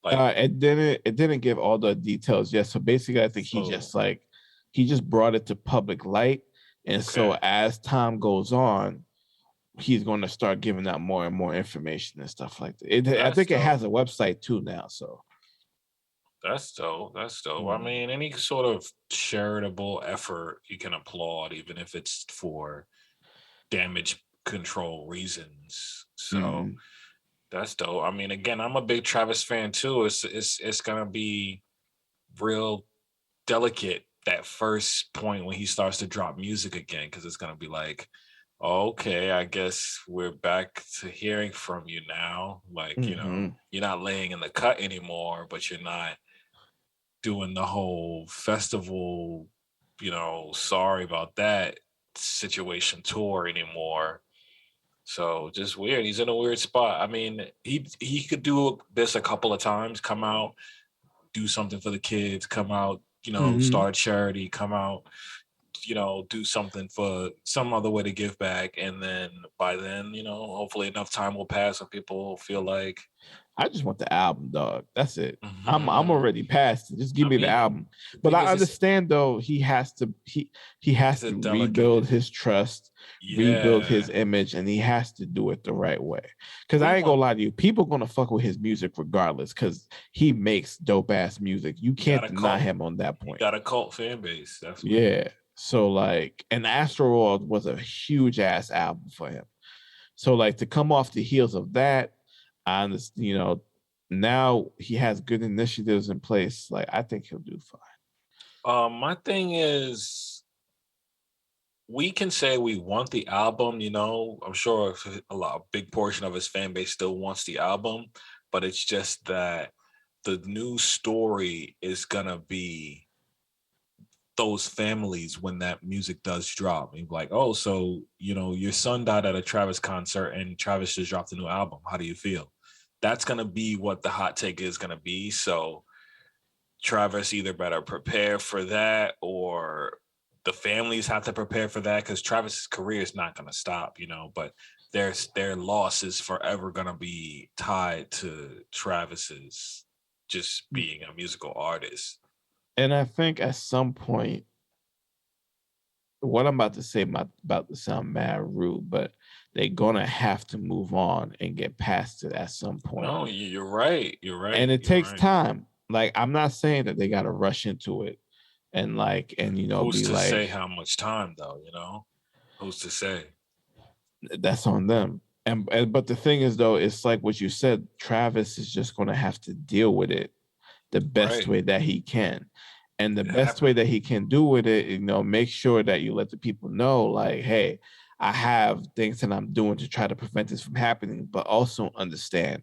like it didn't give all the details yet. So basically, I think he just brought it to public light, and so as time goes on, he's going to start giving out more and more information and stuff like that. I think it has a website too now. So. That's dope. That's dope. I mean, any sort of charitable effort you can applaud, even if it's for damage control reasons. So that's dope. I mean, again, I'm a big Travis fan too. It's gonna be real delicate that first point when he starts to drop music again, because it's gonna be like, okay, I guess we're back to hearing from you now. Like, you're not laying in the cut anymore, but you're not doing the whole festival, sorry about that situation tour anymore. So just weird. He's in a weird spot. I mean, he could do this a couple of times, come out, do something for the kids, come out, start a charity, come out, do something for some other way to give back. And then by then, hopefully enough time will pass and people feel like, I just want the album, dog. That's it. I'm already past it. Just give me the album. But I understand though, he has to rebuild his trust, rebuild his image, and he has to do it the right way. Because I ain't gonna lie to you, people gonna fuck with his music regardless, because he makes dope ass music. You can't deny him on that point. He got a cult fan base. That's So like, and Astro World was a huge ass album for him. So like to come off the heels of that, I understand, now he has good initiatives in place. Like, I think he'll do fine. My thing is, we can say we want the album, you know. I'm sure a big portion of his fan base still wants the album, but it's just that the new story is gonna be those families when that music does drop. And like, oh, so you know, your son died at a Travis concert and Travis just dropped a new album. How do you feel? That's gonna be what the hot take is gonna be. So Travis either better prepare for that, or the families have to prepare for that, because Travis's career is not going to stop, you know, but their loss is forever going to be tied to Travis's just being a musical artist. And I think at some point, what I'm about to say about to sound mad rude, but they're gonna have to move on and get past it at some point. No, you're right. You're right. And it You're takes right. time. Like, I'm not saying that they gotta rush into it and you know, who's be to like, say how much time though, you know? Who's to say? that's on them. And but the thing is though, it's like what you said, Travis is just gonna have to deal with it the best Right. way that he can. And the It best way happened. that he can do with it, you know, make sure that you let the people know, like, hey, I have things that I'm doing to try to prevent this from happening, but also understand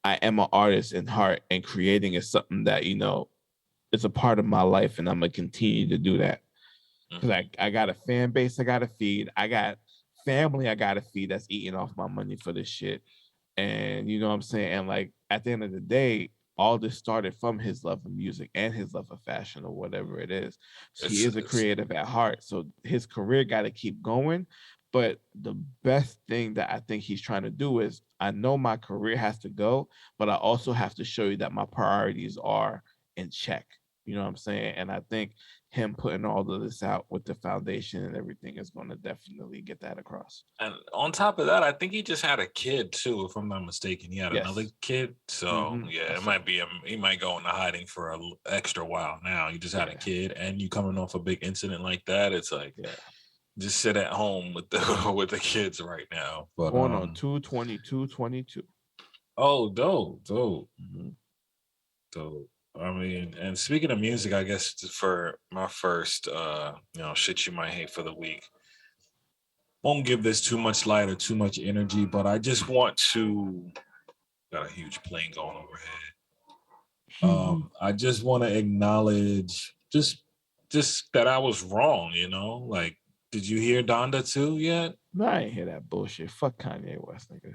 I am an artist in heart, and creating is something that, you know, it's a part of my life, and I'm gonna continue to do that. Because I got a fan base I gotta feed. I got family I gotta feed that's eating off my money for this shit. And you know what I'm saying? And like, at the end of the day, all this started from his love of music and his love of fashion or whatever it is. So he is a It's creative at heart. So his career got to keep going. But the best thing that I think he's trying to do is, I know my career has to go, but I also have to show you that my priorities are in check. You know what I'm saying? And I think him putting all of this out with the foundation and everything is going to definitely get that across. And on top of that, I think he just had a kid too, if I'm not mistaken. He had another Yes. kid, so yeah, it So, might be he might go into hiding for an extra while. Now you just had a yeah. kid, and you coming off a big incident like that. It's like, Yeah. just sit at home with the with the kids right now. But Born on 2/22/22. oh, dope. Mm-hmm. So I mean, and speaking of music, I guess for my first shit you might hate for the week. Won't give this too much light or too much energy, but I just want to, got a huge plane going overhead. I just want to acknowledge just that I was wrong, you know? Like, did you hear Donda 2 yet? No, I ain't hear that bullshit. Fuck Kanye West, nigga.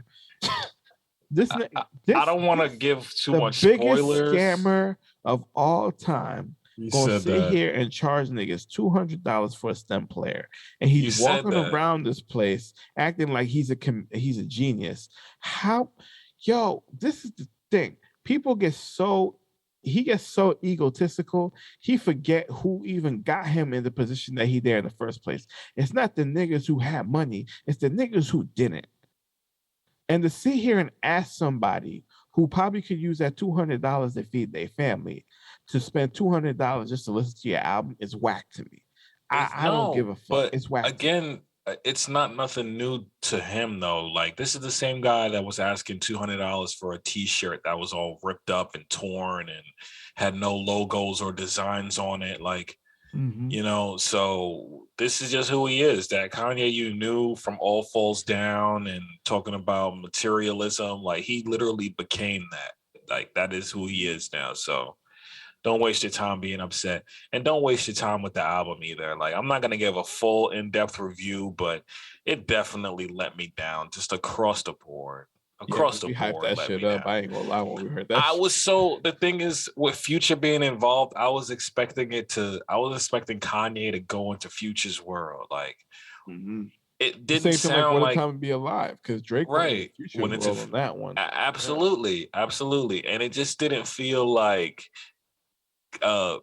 This, I this, don't want to this, give too the much biggest spoilers. scammer of all time, You gonna said sit that. here and charge niggas $200 for a STEM player, and You he's said walking that. around this place acting like he's a genius. How, yo? This is the thing. People get so he gets so egotistical. He forget who even got him in the position that he there in the first place. It's not the niggas who had money. It's the niggas who didn't. And to sit here and ask somebody who probably could use that $200 to feed their family to spend $200 just to listen to your album is whack to me. I don't give No, a fuck. but It's whack to me. again, it's not nothing new to him though. Like, this is the same guy that was asking $200 for a T-shirt that was all ripped up and torn and had no logos or designs on it. Like, you know, so this is just who he is. That Kanye you knew from All Falls Down and talking about materialism. Like, he literally became that. Like, that is who he is now. So don't waste your time being upset, and don't waste your time with the album either. Like, I'm not going to give a full in-depth review, but it definitely let me down just across the board. Yeah, Across because the we hyped board that let shit me up. down. I ain't gonna lie, when we heard that I shit. was so, the thing is, with Future being involved, I was expecting Kanye to go into Future's world. Like, it The didn't same thing like sound What a like Time to Be Alive, because Drake went into right Future's when it's a, world on that one. Yeah. absolutely, and it just didn't feel like uh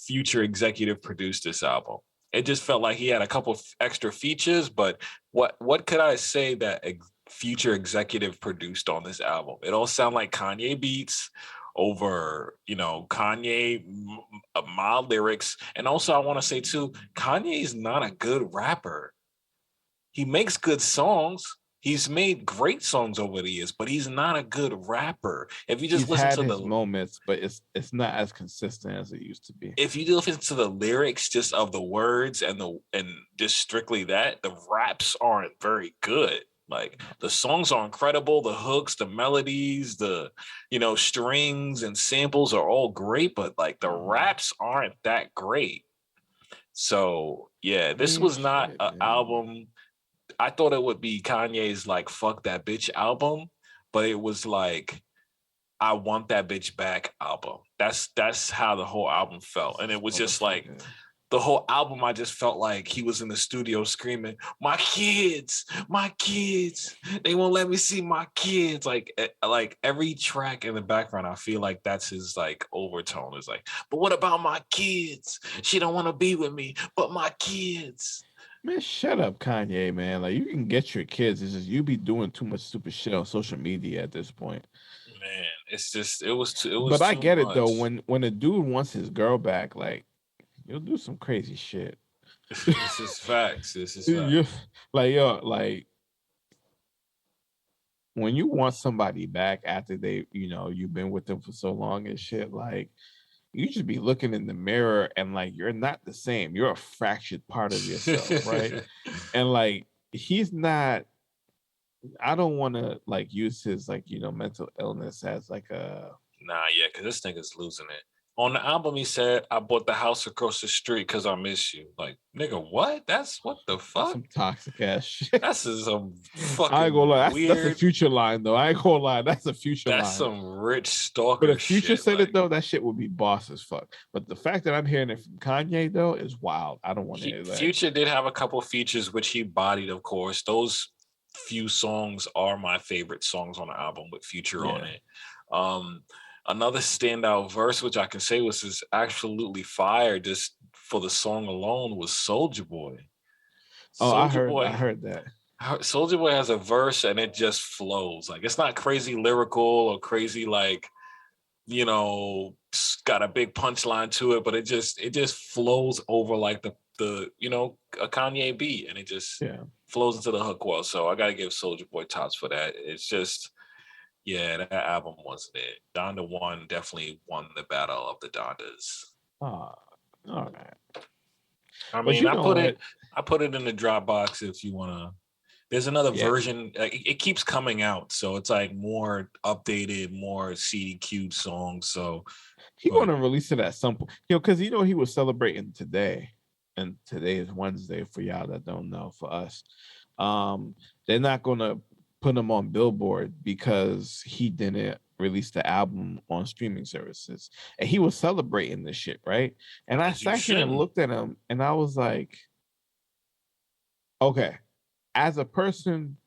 Future executive produced this album. It just felt like he had a couple extra features, but what could I say that Future executive produced on this album? It all sound like Kanye beats over, you know, Kanye mild lyrics. And also I want to say too, Kanye is not a good rapper. He makes good songs, He's made great songs over the years, but he's not a good rapper. If you just He's listen had to his the moments, but it's not as consistent as it used to be. if you listen to the lyrics just of the words and just strictly that, the raps aren't very good. Like the songs are incredible, the hooks, the melodies, the strings and samples are all great, but like the raps aren't that great. So yeah, I this mean, was not shit, an man. album. I thought it would be Kanye's like "Fuck That Bitch" album, but it was like "I Want That Bitch Back" album. That's how the whole album felt, and This it was just like motherfucker. the whole album. I just felt like he was in the studio screaming, my kids, they won't let me see my kids." Like every track in the background, I feel like that's his like overtone. Is like, but what about my kids? She don't want to be with me, but my kids. Man, shut up, Kanye, man. Like you can get your kids. It's just you be doing too much stupid shit on social media at this point. Man, it's just it was But I too get it though. much. When a dude wants his girl back, like you'll do some crazy shit. This is facts. This is facts. You like yo, like when you want somebody back after you've been with them for so long and shit, like you should be looking in the mirror and like you're not the same. You're a fractured part of yourself, right? And like he's not. I don't want to like use his mental illness as like a Nah, yeah, because this nigga's losing it. On the album, he said, "I bought the house across the street because I miss you." Like, nigga, what? That's what the that's fuck? some toxic ass shit. That's some I ain't gonna fucking lie. That's a weird. future line though. I ain't gonna lie. That's a future That's line. some rich But stalker if Future shit. said it Like, though, that shit would be boss as fuck. But the fact that I'm hearing it from Kanye though is wild. I don't want to hear that. Future did have a couple features which he bodied, of course. Those few songs are my favorite songs on the album with Future on Yeah. it. Um, Another standout verse, which I can say was is absolutely fire, just for the song alone, was Soldier Boy. Oh, I Soldier heard. I Boy, heard that. Soldier Boy has a verse and it just flows. Like it's not crazy lyrical or crazy like got a big punchline to it, but it just flows over like the a Kanye beat, and it just Yeah. flows into the hook well. So I gotta give Soldier Boy tops for that. It's just that album wasn't it. Donda 1 definitely won the battle of the Dondas. Oh, all right. I But mean, you I know put what? it in the Dropbox if you wanna. There's another Yeah. version. Like, it keeps coming out, so it's like more updated, more CDQ songs. So, He but gonna release it at some point. Because he was celebrating today, and today is Wednesday for y'all that don't know. For us, they're not gonna put him on Billboard because he didn't release the album on streaming services, and he was celebrating this shit, right? And I as you sat here and shouldn't. looked at him, and I was like, okay, as a person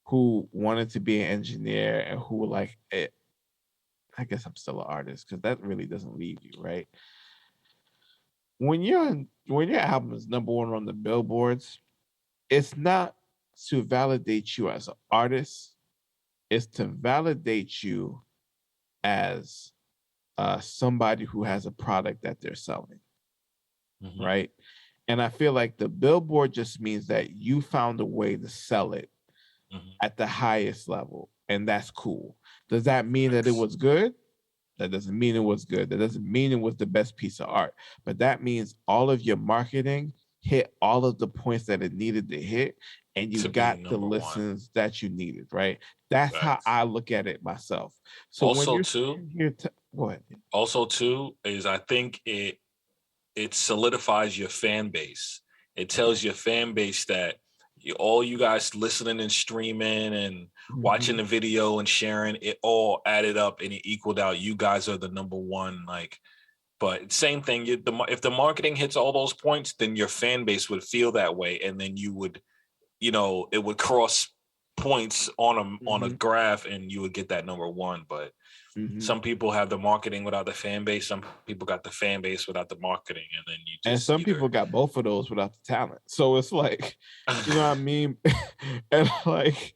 who wanted to be an engineer and who like it, I guess I'm still an artist because that really doesn't leave you, right? When your album is number one on the billboards, it's not to validate you as an artist, it's to validate you as somebody who has a product that they're selling, Mhm. right? And I feel like the billboard just means that you found a way to sell it Mhm. at the highest level, and that's cool. Does that mean that it Facts. was good? That doesn't mean it was good. That doesn't mean it was the best piece of art. But that means all of your marketing hit all of the points that it needed to hit, and you To be got the number one. listens that you needed, right? That's how Facts. I look at it myself. So when Also, you're too, sitting here, go ahead. is I think it solidifies your fan base. It tells your fan base that all you guys listening and streaming and watching Mhm. the video and sharing it all added up and it equaled out. You guys are the number one. Like, but same thing. If the marketing hits all those points, then your fan base would feel that way, and then you would, it would cross points on a Mhm. graph, and you would get that number one. But Mhm. some people have the marketing without the fan base. Some people got the fan base without the marketing, and then you And just some people either. got both of those without the talent. So it's like, you know what I mean? and like,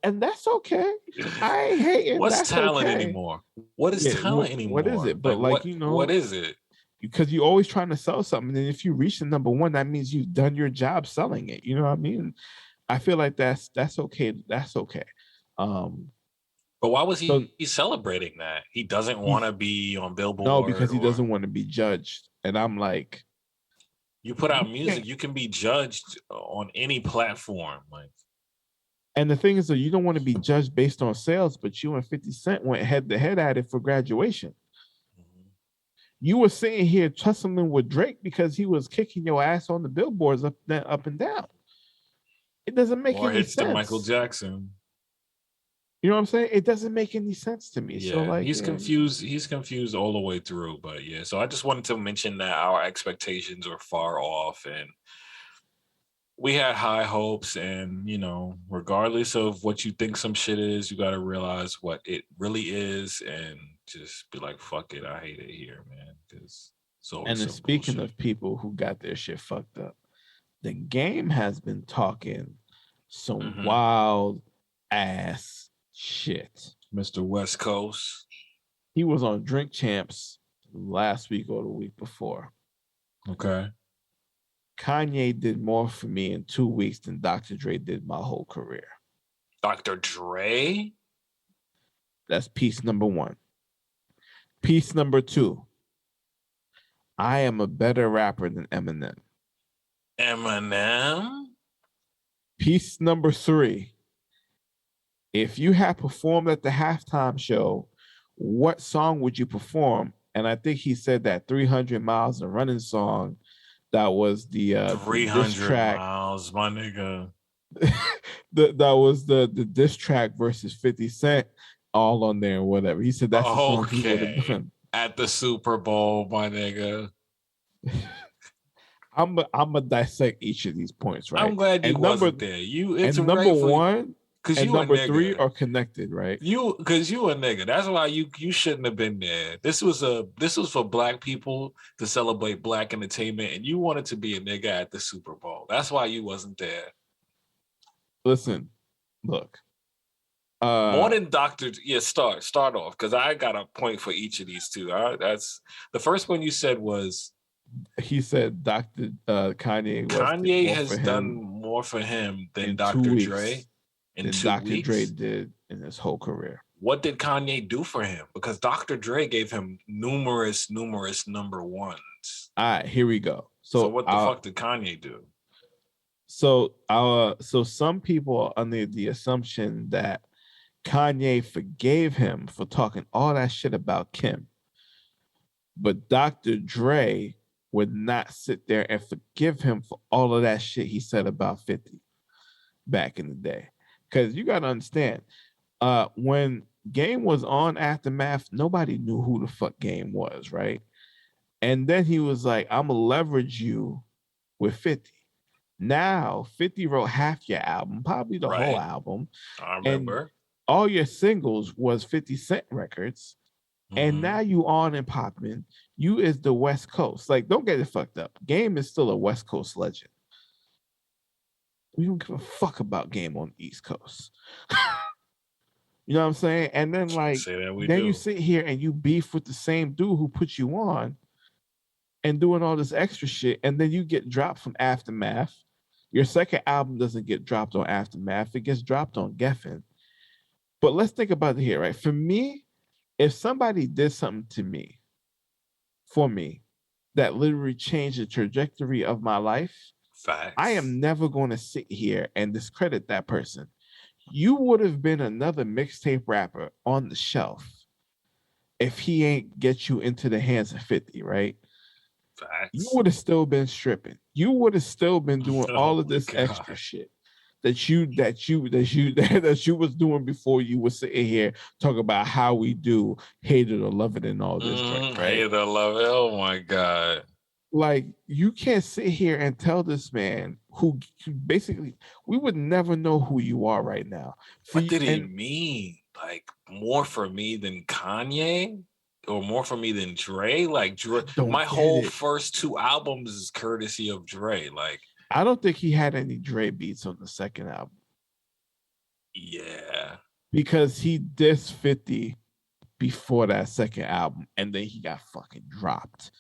and that's okay. I ain't hating. What's That's talent okay. anymore? What is Yeah, talent what is anymore? it? But Like like, what is it? because you're always trying to sell something, and if you reach the number one, that means you've done your job selling it. You know what I mean? I feel like that's okay. That's okay. But why was So he celebrating that? He doesn't want he's to be on no, Billboard, because he or doesn't want to be judged. And I'm like, you put you out music, can't. you can be judged on any platform. Like, And the thing is that you don't want to be judged based on sales, but you and 50 Cent went head to head at it for graduation. You were sitting here tussling with Drake because he was kicking your ass on the billboards up and down. It doesn't make more any hits than Michael sense. Jackson. You know what I'm saying? It doesn't make any sense to me. So Yeah, like, he's confused. He's confused all the way through. But yeah, so I just wanted to mention that our expectations are far off, and we had high hopes. And regardless of what you think some shit is, you got to realize what it really is, and just be like, "Fuck it, I hate it here, man." Because it's and always then some speaking bullshit. of people who got their shit fucked up, the game has been talking some Mm-hmm. wild ass shit. Mr. West Coast. He was on Drink Champs last week or the week before. Okay. Kanye did more for me in 2 weeks than Dr. Dre did my whole career. Dr. Dre? That's piece number one. Piece number two. I am a better rapper than Eminem. Eminem? Piece number three. If you had performed at the halftime show, what song would you perform? And I think he said that 300 Miles, a running song, that was the diss 300 track. miles, my nigga. That was the diss track versus 50 Cent, all on there and whatever. He said that's the song he would have Okay. done. At the Super Bowl, my nigga. I'm gonna dissect each of these points, right? I'm glad you And number wasn't there. It's and number rightfully one because and you a number three nigga. are connected, right? You a nigga. That's why you shouldn't have been there. This was for black people to celebrate black entertainment, and you wanted to be a nigga at the Super Bowl. That's why you wasn't there. Listen, look. More than Dr. Yeah, start off because I got a point for each of these two. All right, that's the first one you said was He said Kanye has done more for him than in two Dr. Dre weeks in than 2 Dr. Dre weeks. did in his whole career. What did Kanye do for him? Because Dr. Dre gave him numerous number ones. All right, here we go. So what the fuck did Kanye do? So some people are under the assumption that Kanye forgave him for talking all that shit about Kim. But Dr. Dre would not sit there and forgive him for all of that shit he said about 50 back in the day. Because you got to understand, when Game was on Aftermath, nobody knew who the fuck Game was, right? And then he was like, I'm going to leverage you with 50. Now, 50 wrote half your album, probably the whole album. I remember. And all your singles was 50 Cent records. And now you on and popping. You is the West Coast. Like, don't get it fucked up. Game is still a West Coast legend. We don't give a fuck about Game on the East Coast. You know what I'm saying? And then you sit here and you beef with the same dude who put you on and doing all this extra shit, and then you get dropped from Aftermath. Your second album doesn't get dropped on Aftermath. It gets dropped on Geffen. But let's think about it here, right? For me, if somebody did something to me, for me, that literally changed the trajectory of my life, facts, I am never going to sit here and discredit that person. You would have been another mixtape rapper on the shelf if he ain't get you into the hands of 50, right? Facts. You would have still been stripping. You would have still been doing all of this extra shit that you was doing before you were sitting here talking about how we do hate it or love it and all this joint, right? Hate it or love it. Oh my God. Like, you can't sit here and tell this man who basically we would never know who you are right now. What did he mean? Like, more for me than Kanye? Or more for me than Dre? Like, Dre, my whole first two albums is courtesy of Dre. Like, I don't think he had any Dre beats on the second album. Yeah. Because he dissed 50 before that second album, and then he got fucking dropped.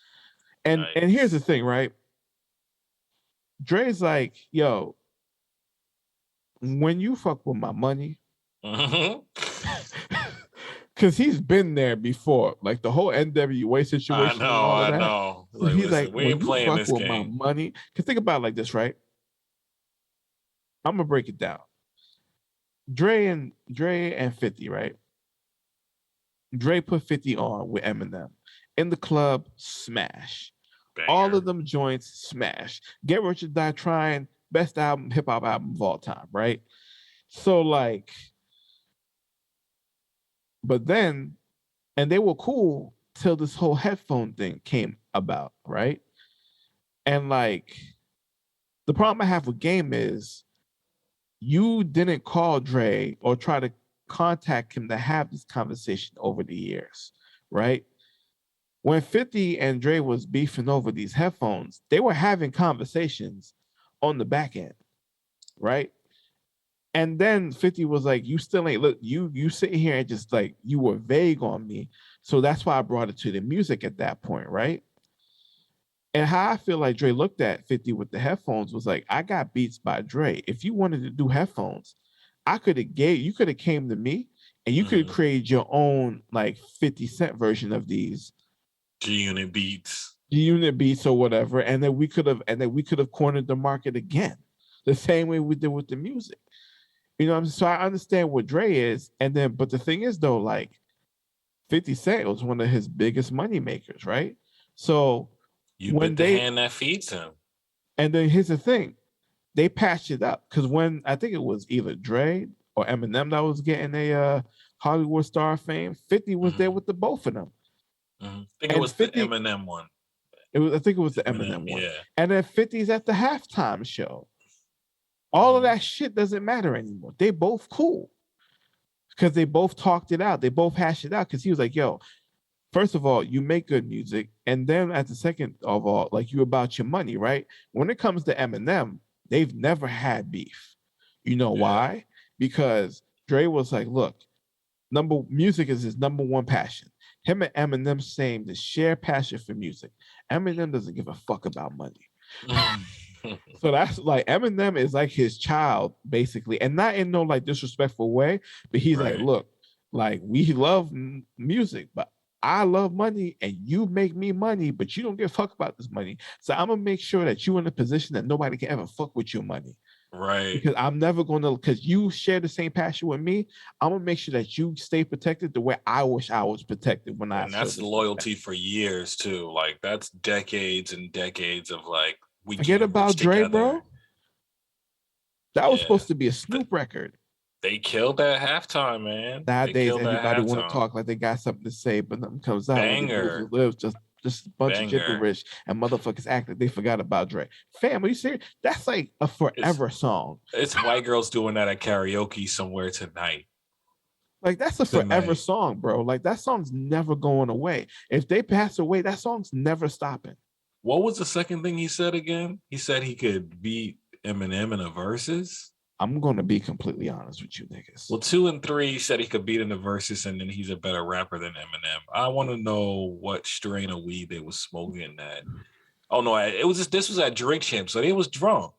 And here's the thing, right? Dre's like, yo, when you fuck with my money, Mhm. because he's been there before, like the whole NWA situation and all of I that. know. So Like, he's like, listen, we when ain't you playing fuck this with my game. money, because think about it like this, right? I'm gonna break it down. Dre and 50, right? Dre put 50 on with Eminem. In the club, smash. All of Banger. them joints, smash. Get Rich or Die Trying, best album, hip hop album of all time, right? So like, but then, and they were cool till this whole headphone thing came about, right? And like, the problem I have with Game is you didn't call Dre or try to contact him to have this conversation over the years, right? When 50 and Dre was beefing over these headphones, they were having conversations on the back end, right? And then 50 was like, you still ain't look, you sitting here and just like you were vague on me. So that's why I brought it to the music at that point, right? And how I feel like Dre looked at 50 with the headphones was like, I got beats by Dre. If you wanted to do headphones, I could have gave you could have came to me and you could have Mhm. created your own like 50 Cent version of these G-Unit beats. unit beats or whatever, and then we could have cornered the market again, the same way we did with the music. You know what I'm saying? So I understand what Dre is, and then but the thing is though, like 50 Cent was one of his biggest money makers, right? So You when bit the they hand that feeds him. and then here's the thing, they patched it up because when I think it was either Dre or Eminem that was getting a Hollywood star fame, 50 was there Mhm. with the both of them. I think it And was the 50, Eminem one. I think it was the Eminem, Eminem one. yeah. And then 50's at the halftime show. All of Mhm. that shit doesn't matter anymore. They both cool because they both talked it out. They both hashed it out because he was like, yo, first of all, you make good music. And then at the second of all, like you about your money, right? When it comes to Eminem, they've never had beef. You know Yeah. why? Because Dre was like, look, number music is his number one passion. Him and Eminem same the shared passion for music. Eminem doesn't give a fuck about money. So that's like Eminem is like his child, basically, and not in no like disrespectful way, but he's like, Right. look, like we love music, but I love money and you make me money, but you don't give a fuck about this money. So I'm gonna make sure that you're in a position that nobody can ever fuck with your money. Right. Because I'm never gonna because you share the same passion with me, I'm gonna make sure that you stay protected the way I wish I was protected when I And feel that's the same loyalty passion. for years too. Like that's decades and decades of like we Forget getting rich about Dre, together. bro. That was Yeah. supposed to be a Th- Snoop record. They killed that halftime, man. They Nowadays, killed that everybody want to halftime. talk like they got something to say, but nothing comes out when they lose Banger. and live. Just a bunch of Banger. gibberish and motherfuckers act like they forgot about Dre. Fam, are you serious? That's like a It's forever song. it's white girls doing that at karaoke somewhere tonight. Like that's a forever Tonight. song, bro. Like that song's never going away. If they pass away, that song's never stopping. What was the second thing he said again? He said he could beat Eminem in a verses. I'm gonna be completely honest with you, niggas. Well, 2 and 3 said he could beat in the verses, and then he's a better rapper than Eminem. I want to know what strain of weed they was smoking that. Oh no, it was just this was at Drink Champ, so they was drunk.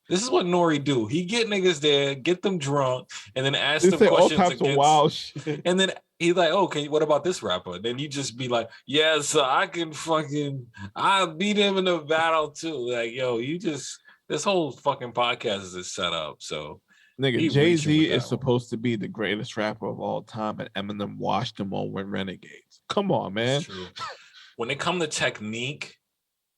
This is what Nori do. He get niggas there, get them drunk, and then ask They them say all questions types of against. wild shit. And then he's like, "Okay, what about this rapper?" Then you just be like, "Yeah, so I can fucking I beat him in a battle too." Like, yo, you just this whole fucking podcast is set up. So Nigga, he Jay reaching with Z is that one. supposed to be the greatest rapper of all time, and Eminem washed him on with Renegades. Come on, It's man. true. When it come to technique,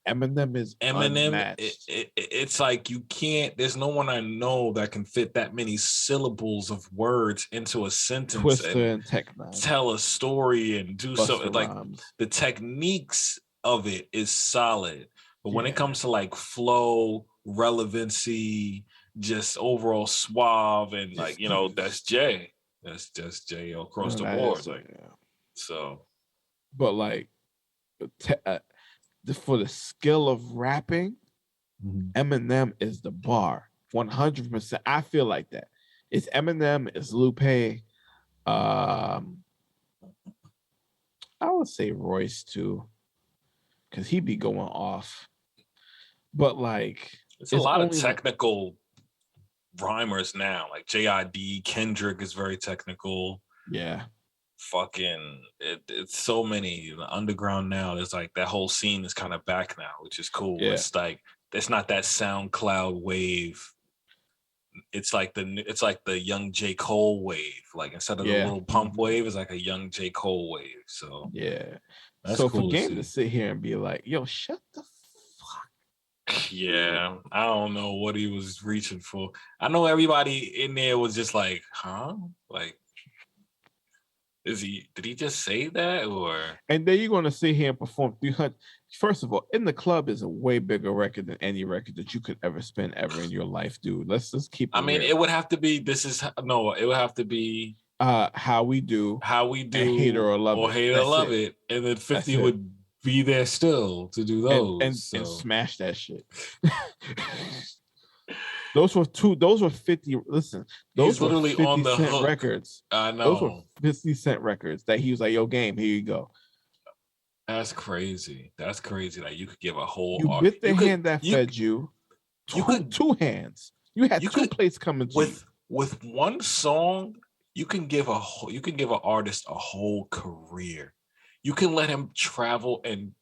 Eminem is Eminem, unmatched. it's like you can't. There's no one I know that can fit that many syllables of words into a sentence Twister and and Tech Nine, tell a story and do Buster something. Like Rhymes. the techniques of it is solid, but when it Yeah, comes to like flow, relevancy, just overall suave, and this like nigga that's just Jay. That's just Jay across the that is board. Like yeah. so. But like te- uh, for the skill of rapping, Eminem is the bar. 100%. I feel like that. It's Eminem, it's Lupe. I would say Royce too, because he'd be going off. But like, It's a it's lot of only like technical rhymers now. Like JID, Kendrick is very technical. Yeah. Fucking it's so many. The underground now, there's like that whole scene is kind of back now, which is cool. Yeah. It's like it's not that SoundCloud wave. It's like the young J. Cole wave. Like instead of the little pump wave, it's like a young J. Cole wave. So yeah. that's So cool for Game see. to sit here and be like, yo, shut the fuck. Yeah, I don't know what he was reaching for. I know everybody in there was just like, huh? Like, did he just say that? Or And then you're gonna sit here and perform 300. First of all, In the Club is a way bigger record than any record that you could ever spin ever in your life, dude. Let's just keep it real. it would have to be it would have to be How We Do, Hate It or Love It. Hate It or Love It. And then 50 would be there still to do those. And smash that shit. Those were 50. Listen, those were literally 50 on the Cent hook. Records. I know. Those were 50 Cent records that he was like, yo, Game, here you go. That's crazy. That's crazy. Like you could give a whole. You bit the hand that fed you. Two hands. You had two plates coming to you. With one song, you can give an artist a whole career. You can let him travel and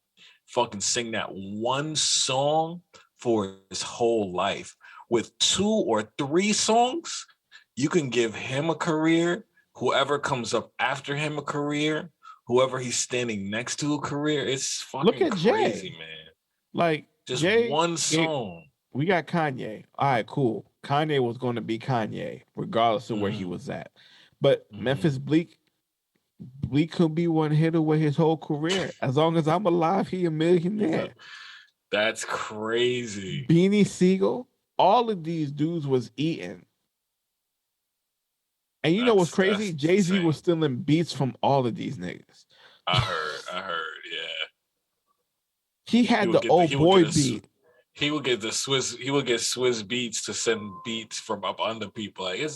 fucking sing that one song for his whole life. With 2 or 3 songs, you can give him a career. Whoever comes up after him a career. Whoever he's standing next to a career. It's fucking Look at crazy, Jay. man. Like just Jay, one song. We got Kanye. All right, cool. Kanye was going to be Kanye, regardless of where he was at. But Memphis Bleak could be one hit away his whole career. As long as I'm alive, he a millionaire. That's crazy. Beanie Siegel, all of these dudes was eating. And you know what's crazy? Jay-Z was stealing beats from all of these niggas. I heard, yeah. He had the old boy beat. He would get Swiss beats to send beats from up under people. Like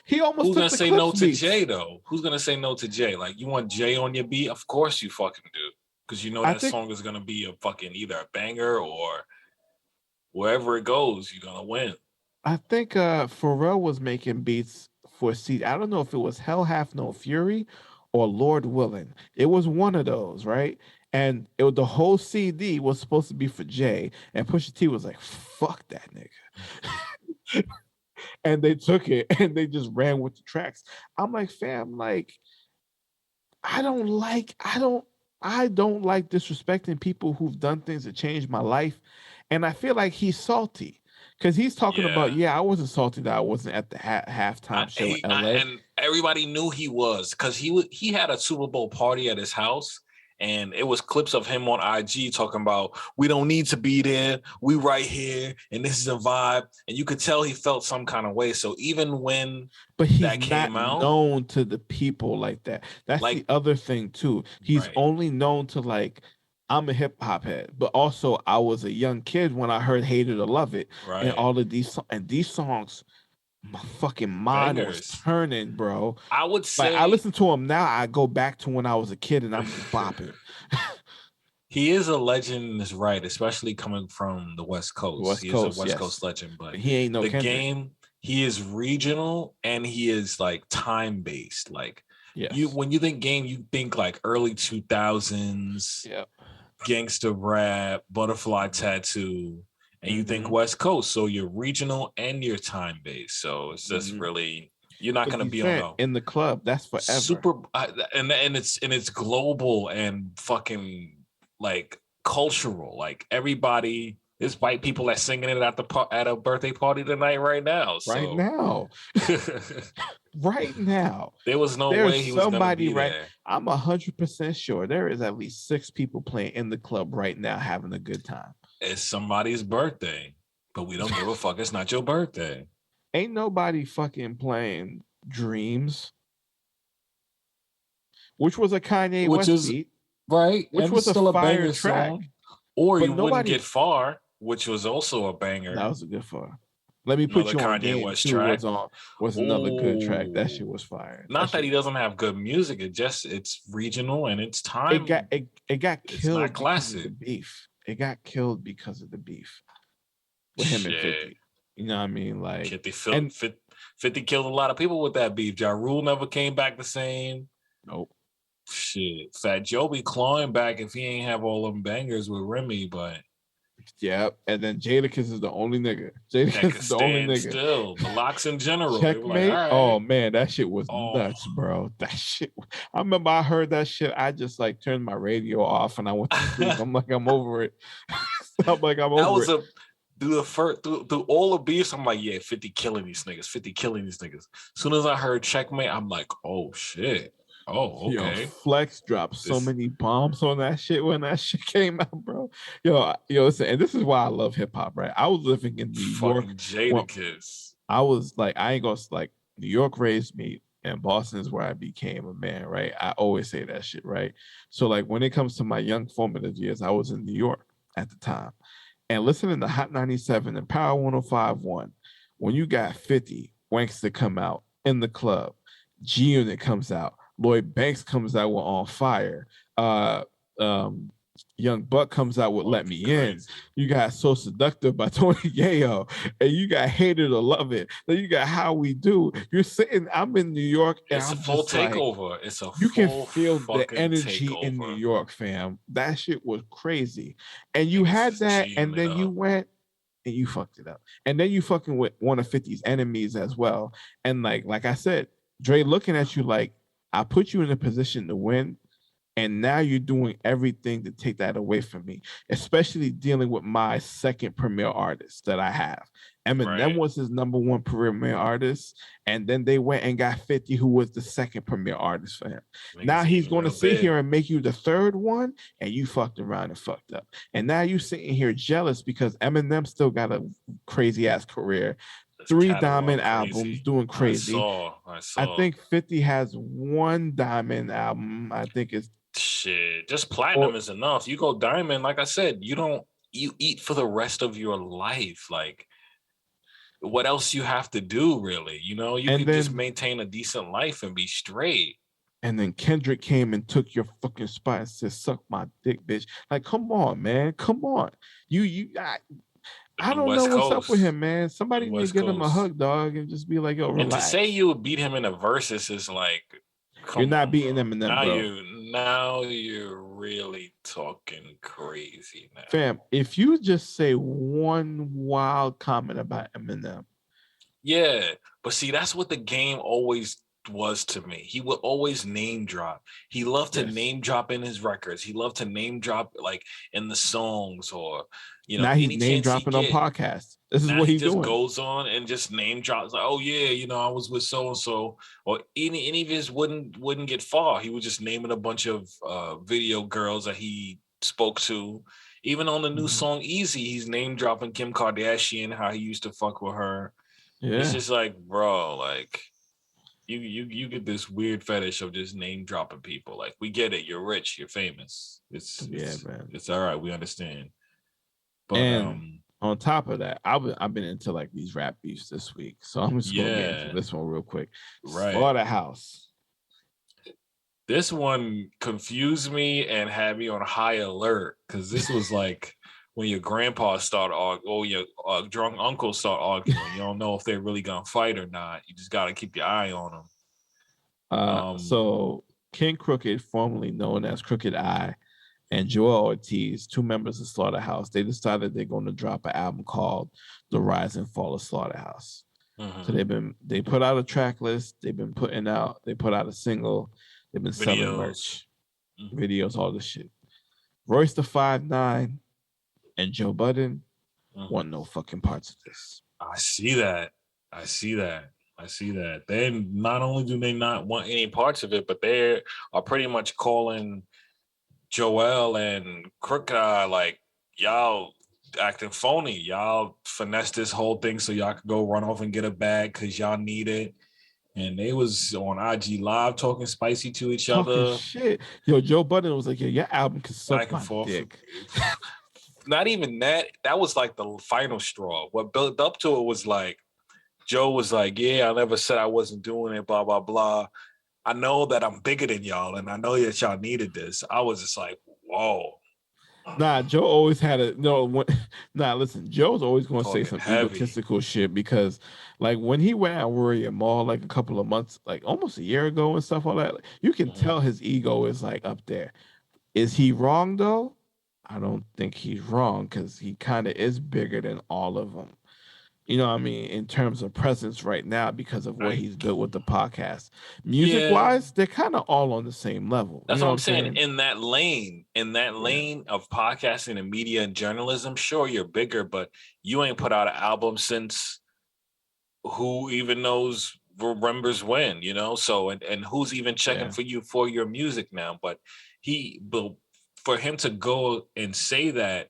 he almost who's gonna say no to beats. Jay though? Who's gonna say no to Jay? Like you want Jay on your beat? Of course you fucking do. Because you know that song is gonna be a fucking either a banger or wherever it goes, you're gonna win. I think Pharrell was making beats for CD. I don't know if it was Hell Hath No Fury or Lord Willin'. It was one of those, right? And the whole CD was supposed to be for Jay, and Pusha T was like, "Fuck that nigga," and they took it and they just ran with the tracks. I'm like, fam, like, I don't like disrespecting people who've done things that changed my life, and I feel like he's salty. Because he's talking about, I wasn't salty that I wasn't at the halftime show in LA. And everybody knew he was, because he had a Super Bowl party at his house, and it was clips of him on IG talking about, we don't need to be there, we right here, and this is a vibe. And you could tell he felt some kind of way. So even when that came out, known to the people like that. That's like, the other thing too. He's only known to like, I'm a hip hop head, but also I was a young kid when I heard Hate It or Love It, and all of these songs, my fucking mind was turning, bro. I would say, like, I listen to him now. I go back to when I was a kid, and I'm bopping. He is a legend, is right, especially coming from the West Coast. He is a West Coast legend, but he ain't no Kendrick. Game. He is regional and he is like time based. Like when you think Game, you think like early 2000s. Yeah. Gangster rap, Butterfly Tattoo, and you think West Coast, so you're regional and you're time based. So it's just really you're not going to be on in the club. That's forever. Super, and it's global and fucking like cultural. Like everybody, there's white people that singing it at a birthday party tonight right now. So. Right now. Right now, there was no way he was somebody be there. I'm 100% sure there is at least 6 people playing in the club right now having a good time. It's somebody's birthday, but we don't give a fuck. It's not your birthday. Ain't nobody fucking playing Dreams, which was a Kanye West beat, right? Which was still a fire track. Song. Or but you wouldn't get far, which was also a banger. That was a good far. Let me put you on Kanye West track. Was another good track. That shit was fire. Not that he doesn't have good music. It's regional and it's time. It got killed because of the beef. It got killed because of the beef with him and 50. You know what I mean? Like, 50 killed a lot of people with that beef. Ja Rule never came back the same. nope. Shit. Fat Joe be clawing back if he ain't have all them bangers with Remy, but Yeah, and then Jadakiss is the only nigga. that Jadakiss could is the only stand nigga. still. The locks in general. They were like, Checkmate. all Oh right. man, that shit was nuts, bro. That shit. I remember I heard that shit. I just like turned my radio off and I went to sleep. I'm like, I'm over it. I'm like, I'm That over was it. through all the beefs. I'm like, yeah, 50 killing these niggas, 50 killing these niggas. As soon as I heard Checkmate, I'm like, oh shit. Oh, Yo, okay. Flex dropped so many bombs on that shit when that shit came out, bro. Listen, and this is why I love hip hop, right? I was living in New York. Fucking Jadakiss. I was like, I ain't gonna like New York raised me, and Boston is where I became a man, right? I always say that shit, right? So like when it comes to my young formative years, I was in New York at the time, and listening to Hot 97 and Power 105.1, when you got 50 wanks that come out in the club, G Unit comes out, Lloyd Banks comes out with On Fire, Young Buck comes out with Let Me In. You got So Seductive by Tony Yayo, and you got Hater to Love It. Then you got How We Do. You're sitting, I'm in New York, and It's I'm a full just like, takeover. It's a you can full feel the fucking energy takeover. in New York, fam. That shit was crazy. And you Niggas had is that, and G-ing it then you up. went and you fucked it up. And then you fucking with one of 50's enemies as well. And like I said, Dre looking at you like, I put you in a position to win, and now you're doing everything to take that away from me, especially dealing with my second premier artist that I have. Eminem was his number one premier artist, and then they went and got 50, who was the second premier artist for him. Niggas Now he's eating going to real sit big. here and make you the third one, and you fucked around and fucked up. And now you sitting here jealous because Eminem still got a crazy ass career. This 3 catalog diamond crazy. albums doing crazy. I saw. I think 50 has 1 diamond album. I think it's shit. Just platinum is enough. You go diamond, like I said, you eat for the rest of your life. Like, what else you have to do, really? You know, you can just maintain a decent life and be straight. And then Kendrick came and took your fucking spot and said, "Suck my dick, bitch." Like, come on, man. Come on. I don't know what's up with him, man. Somebody need to give him a hug, dog, and just be like, yo, relax. And to say you would beat him in a versus is like, you're not beating him in them, bro. Now you're really talking crazy now. Fam, if you just say one wild comment about Eminem. Yeah, but see, that's what the game always was to me. He would always name drop. He loved to name drop in his records. He loved to name drop like in the songs, or now he's name dropping on podcasts. This is what he's doing. He just goes on and just name drops like, oh yeah, I was with so and so, or any of his wouldn't get far. He was just naming a bunch of video girls that he spoke to. Even on the new song Easy, he's name dropping Kim Kardashian, how he used to fuck with her. Yeah. It's just like, bro, like you get this weird fetish of just name dropping people. Like, we get it, you're rich, you're famous. It's man. It's all right, we understand. But on top of that, I've been into like these rap beefs this week, so I'm just gonna get into this one real quick. Right, Slaughterhouse. This one confused me and had me on high alert because this was like when your grandpa start arguing, or your drunk uncle start arguing. You don't know if they're really gonna fight or not. You just gotta keep your eye on them. So King Crooked, formerly known as Crooked I, and Joel Ortiz, 2 members of Slaughterhouse, they decided they're going to drop an album called The Rise and Fall of Slaughterhouse. So they put out a track list. They put out a single. They've been selling merch, videos, all this shit. Royce the 5'9" and Joe Budden want no fucking parts of this. I see that. They not only do they not want any parts of it, but they are pretty much calling Joel and Crooked Eye like, y'all acting phony. Y'all finesse this whole thing so y'all could go run off and get a bag because y'all need it. And they was on IG Live talking spicy to each other. Shit. Yo, Joe Budden was like, yeah, your album can suck my dick. Not even that. That was like the final straw. What built up to it was like, Joe was like, yeah, I never said I wasn't doing it, blah, blah, blah. I know that I'm bigger than y'all, and I know that y'all needed this. I was just like, whoa. Nah, Joe always had a no. When, nah, listen, Joe's always going to say Talking some heavy. egotistical shit because, like, when he went at Worry and Mall like a couple of months, like almost a year ago and stuff, all that, like, you can Mhm. tell his ego is like up there. Is he wrong though? I don't think he's wrong because he kind of is bigger than all of them. You know what I mean? In terms of presence right now because of what I he's built with the podcast. Music yeah, wise, they're kind of all on the same level. You that's know what what I'm I'm saying. saying? In that Yeah. lane of podcasting and media and journalism, sure you're bigger, but you ain't put out an album since who even knows remembers when, you know? So and who's even checking Yeah. for you for your music now? But for him to go and say that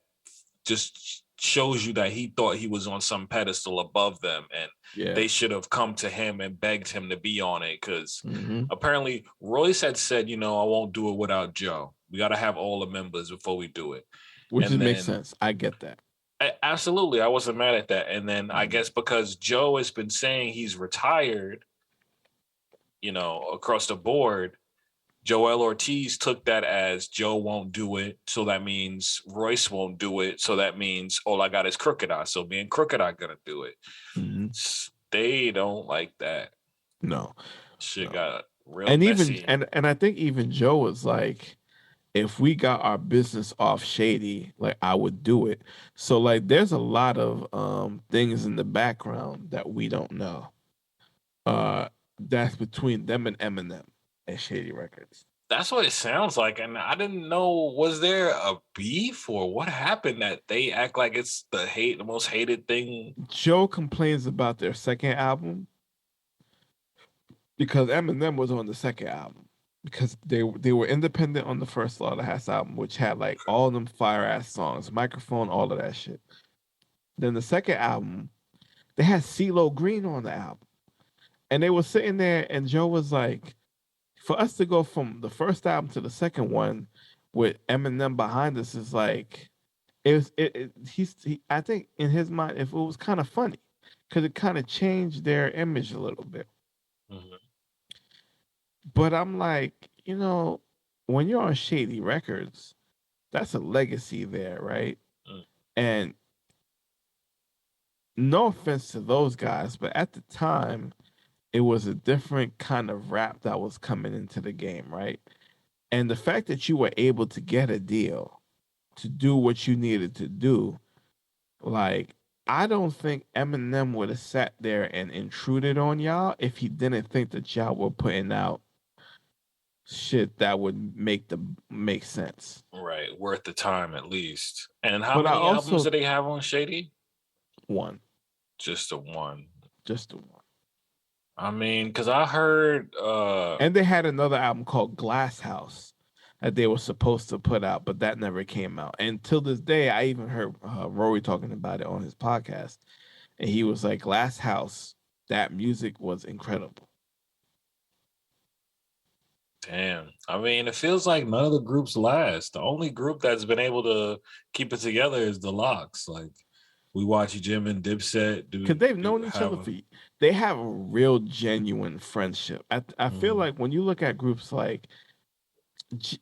just shows you that he thought he was on some pedestal above them and Yeah. they should have come to him and begged him to be on it because Hmm. apparently Royce had said, you know, I won't do it without Joe. We got to have all the members before we do it. Which And just makes then sense. I get that. absolutely, I wasn't mad at that. And then I Mhm. guess because Joe has been saying he's retired, you know, across the board, Joel Ortiz took that as Joe won't do it. So that means Royce won't do it. So that means all I got is Crooked Eye. So me and Crooked Eye gonna do it. Mhm. They don't like that. No, Shit no. got real And even messy. and I think even Joe was like, if we got our business off shady, like I would do it. So like there's a lot of things in the background that we don't know. Uh that's between them and Eminem and Shady Records. That's what it sounds like. And I didn't know, was there a beef or what happened that they act like it's the most hated thing? Joe complains about their second album because Eminem was on the second album because they were independent on the first Slaughterhouse album, which had like all them fire ass songs, microphone, all of that shit. Then the second album, they had CeeLo Green on the album, and they were sitting there, and Joe was like, for us to go from the first album to the second one with Eminem behind us is like it was I think in his mind if it was kind of funny because it kind of changed their image a little bit. Mhm. But I'm like, when you're on Shady Records, that's a legacy there, right? Mm. And no offense to those guys, but at the time, it was a different kind of rap that was coming into the game, right? And the fact that you were able to get a deal to do what you needed to do, like, I don't think Eminem would have sat there and intruded on y'all if he didn't think that y'all were putting out shit that would make sense. Right. Worth the time at least. And how But I many albums do also they have on Shady? one, Just the one. just the one. I mean, because I heard And they had another album called Glass House that they were supposed to put out, but that never came out. And till this day, I even heard Rory talking about it on his podcast, and he was like, "Glass House, that music was incredible." damn. I mean, it feels like none of the groups last. The only group that's been able to keep it together is the Locks. Like we watch Jim and Dipset Because they've known each have other they have a real genuine friendship. I feel mhm. like when you look at groups like, G-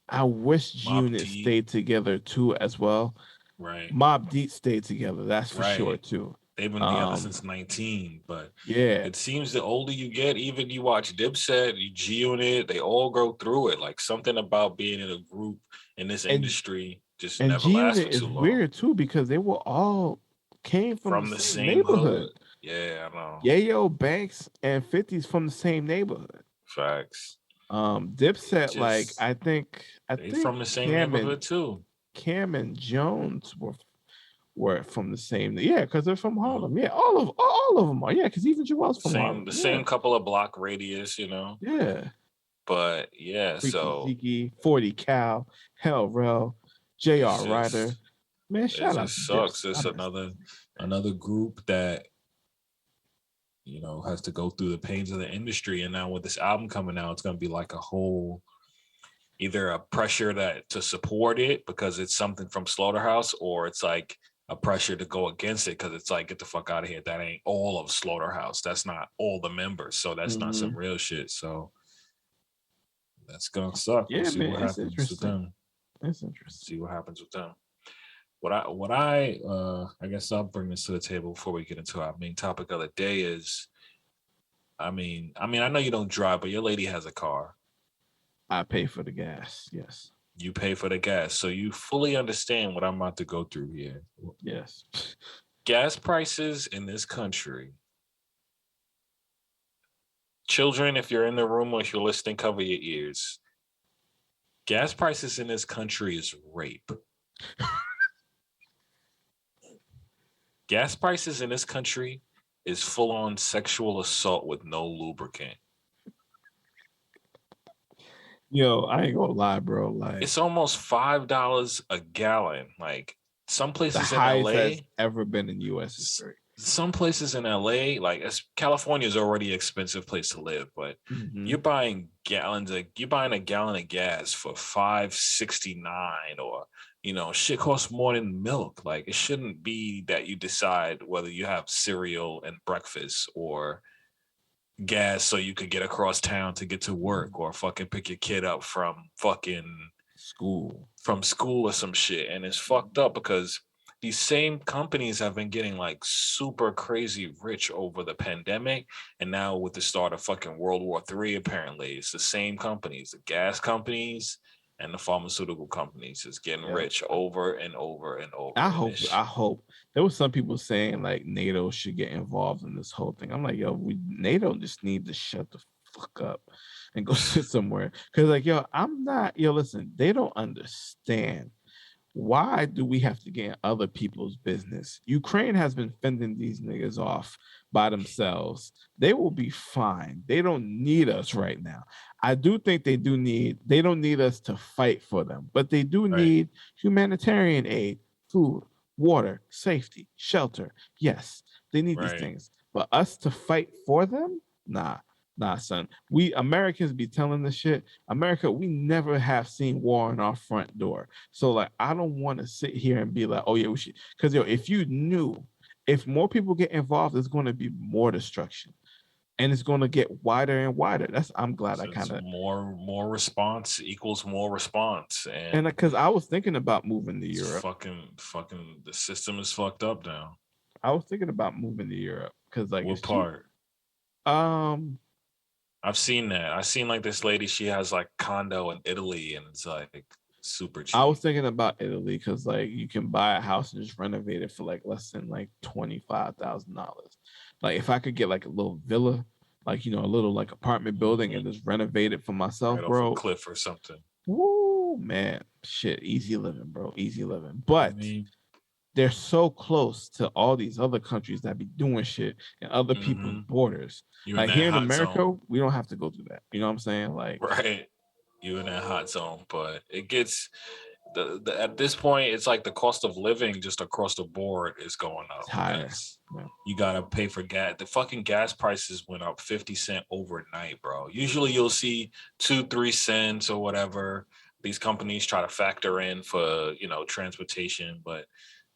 I wish G Mob Unit Deep, stayed together too as well. right, Mob Deep stayed together, that's for sure right. too. They've been together Um, since 19, but yeah, it seems the older you get, even you watch Dipset, G Unit, they all go through it. Like something about being in a group in this and industry just and never G lasts Unit for is too long. weird too because they were all came from the From the same same neighborhood. hood. Yeah, I know. Yayo, Banks, and 50's from the same neighborhood. Facts. It Dipset, like just I they think from the same neighborhood too. Cam and Jones were from the same. Yeah, because they're from Mhm. Harlem. Yeah, all of them are. Yeah, because even Joel's from Same Harlem. the Yeah, same couple of block radius, you know. yeah. But yeah, Freaky so Zeke, 40 Cal, Hell Rel, it's J.R. Ryder. just Man, it shout out to just Dips. sucks. It's I miss Dips. another group that you know has to go through the pains of the industry. And now with this album coming out, it's gonna be like a whole either a pressure that to support it because it's something from Slaughterhouse, or it's like a pressure to go against it because it's like get the fuck out of here. That ain't all of Slaughterhouse. That's not all the members. So that's not some Mm-hmm. real shit. So that's gonna suck. We'll Yeah, see man, what it's happens with interesting. them. That's interesting. See what happens with them. What I guess I'll bring this to the table before we get into our main topic of the day is I know you don't drive, but your lady has a car. I pay for the gas. Yes. You pay for the gas. So you fully understand what I'm about to go through here. Yes. Gas prices in this country. Children, if you're in the room or if you're listening, cover your ears. Gas prices in this country is rape. Gas prices in this country is full on sexual assault with no lubricant. Yo, I ain't gonna lie, bro. Like It's almost $5 a gallon. Like some the places in highest has LA, ever been in U.S. history. some places in LA, like California is already an expensive place to live, but Mm-hmm. you're buying a gallon of gas for $5.69, or shit costs more than milk. Like it shouldn't be that you decide whether you have cereal and breakfast or gas so you could get across town to get to work or fucking pick your kid up School. from school or some shit. And it's fucked up because these same companies have been getting like super crazy rich over the pandemic. And now with the start of fucking World War III, apparently it's the same companies, the gas companies and the pharmaceutical companies is getting Yeah. rich over and over and over. I And hope. I hope there was some people saying like NATO should get involved in this whole thing. I'm like, yo, NATO just need to shut the fuck up and go sit somewhere. Because like, yo, I'm not. Yo, listen, they don't understand. Why do we have to get in other people's business? Ukraine has been fending these niggas off by themselves. They will be fine. They don't need us right now. I do think they don't need us to fight for them, but they do right, need humanitarian aid, food, water, safety, shelter. Yes, they need these right. things. But us to fight for them? Nah. Nah, son. We Americans be telling the shit. America, we never have seen war on our front door. So like I don't want to sit here and be like, oh yeah, we should, because if you knew, if more people get involved, there's going to be more destruction, and it's going to get wider and wider. I'm glad I So kind it's of, more response equals more response. and And because I was thinking about moving to it's Europe. fucking the system is fucked up now. I was thinking about moving to Europe because like What it's cheap. part? Um, I've seen that. I've seen like this lady, she has like condo in Italy and it's like super I was cheap. thinking about Italy because like you can buy a house and just renovate it for like less than like $25,000. Like if I could get like a little villa, like a little like apartment building and Mhm. just renovate it for myself, Right off a bro. cliff or something. Woo, man, shit, easy living, bro, easy living. I But mean, they're so close to all these other countries that be doing shit and other people's hmm borders. you in Like that here in hot America, zone, we don't have to go through that. You know what I'm saying? Like right? You in that hot zone, but it gets the at this point, it's like the cost of living just across the board is going it's up higher. because Yeah. you gotta pay for gas. The fucking gas prices went up 50 cents overnight, bro. Usually you'll see 2, 3 cents or whatever. These companies try to factor in for transportation, but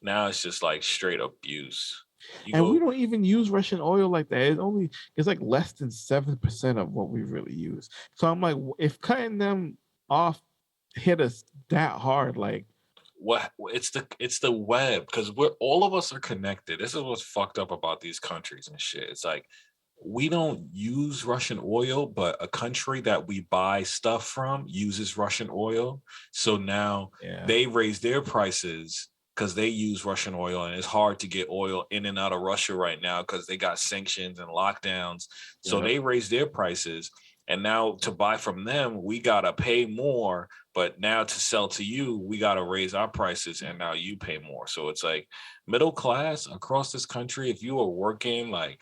now it's just like straight abuse. You And we go don't even use Russian oil like that. It's like less than 7% of what we really use. So I'm like, if cutting them off hit us that hard, like what it's the web because we're all of us are connected. This is what's fucked up about these countries and shit. It's like we don't use Russian oil, but a country that we buy stuff from uses Russian oil. So now yeah, they raise their prices because they use Russian oil, and it's hard to get oil in and out of Russia right now because they got sanctions and lockdowns. So yeah. they raise their prices. And now to buy from them, we gotta pay more. But now to sell to you, we gotta raise our prices, and now you pay more. So it's like middle class across this country. If you are working like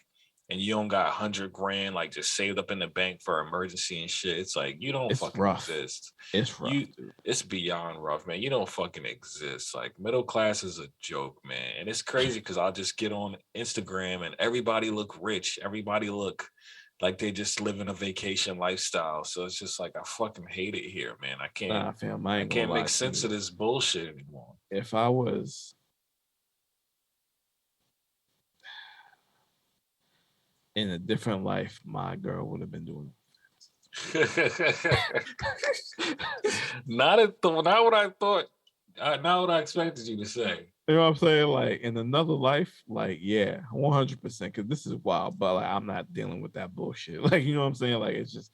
and you don't got 100 grand like just saved up in the bank for emergency and shit, it's like you don't It's fucking rough. exist. It's rough, You dude. it's beyond rough, man. You don't fucking exist. Like middle class is a joke, man. And it's crazy because I'll just get on Instagram and everybody look rich. Everybody look like they just living a vacation lifestyle. So it's just like I fucking hate it here, man. I can't Nah, fam, I I ain't gonna can't make lie to sense you. of this bullshit anymore. If I was in a different life, my girl would have been doing it. Not what I thought. Not what I expected you to say. You know what I'm saying? Like in another life, like yeah, 100%. Because this is wild, but like I'm not dealing with that bullshit. Like you know what I'm saying? Like it's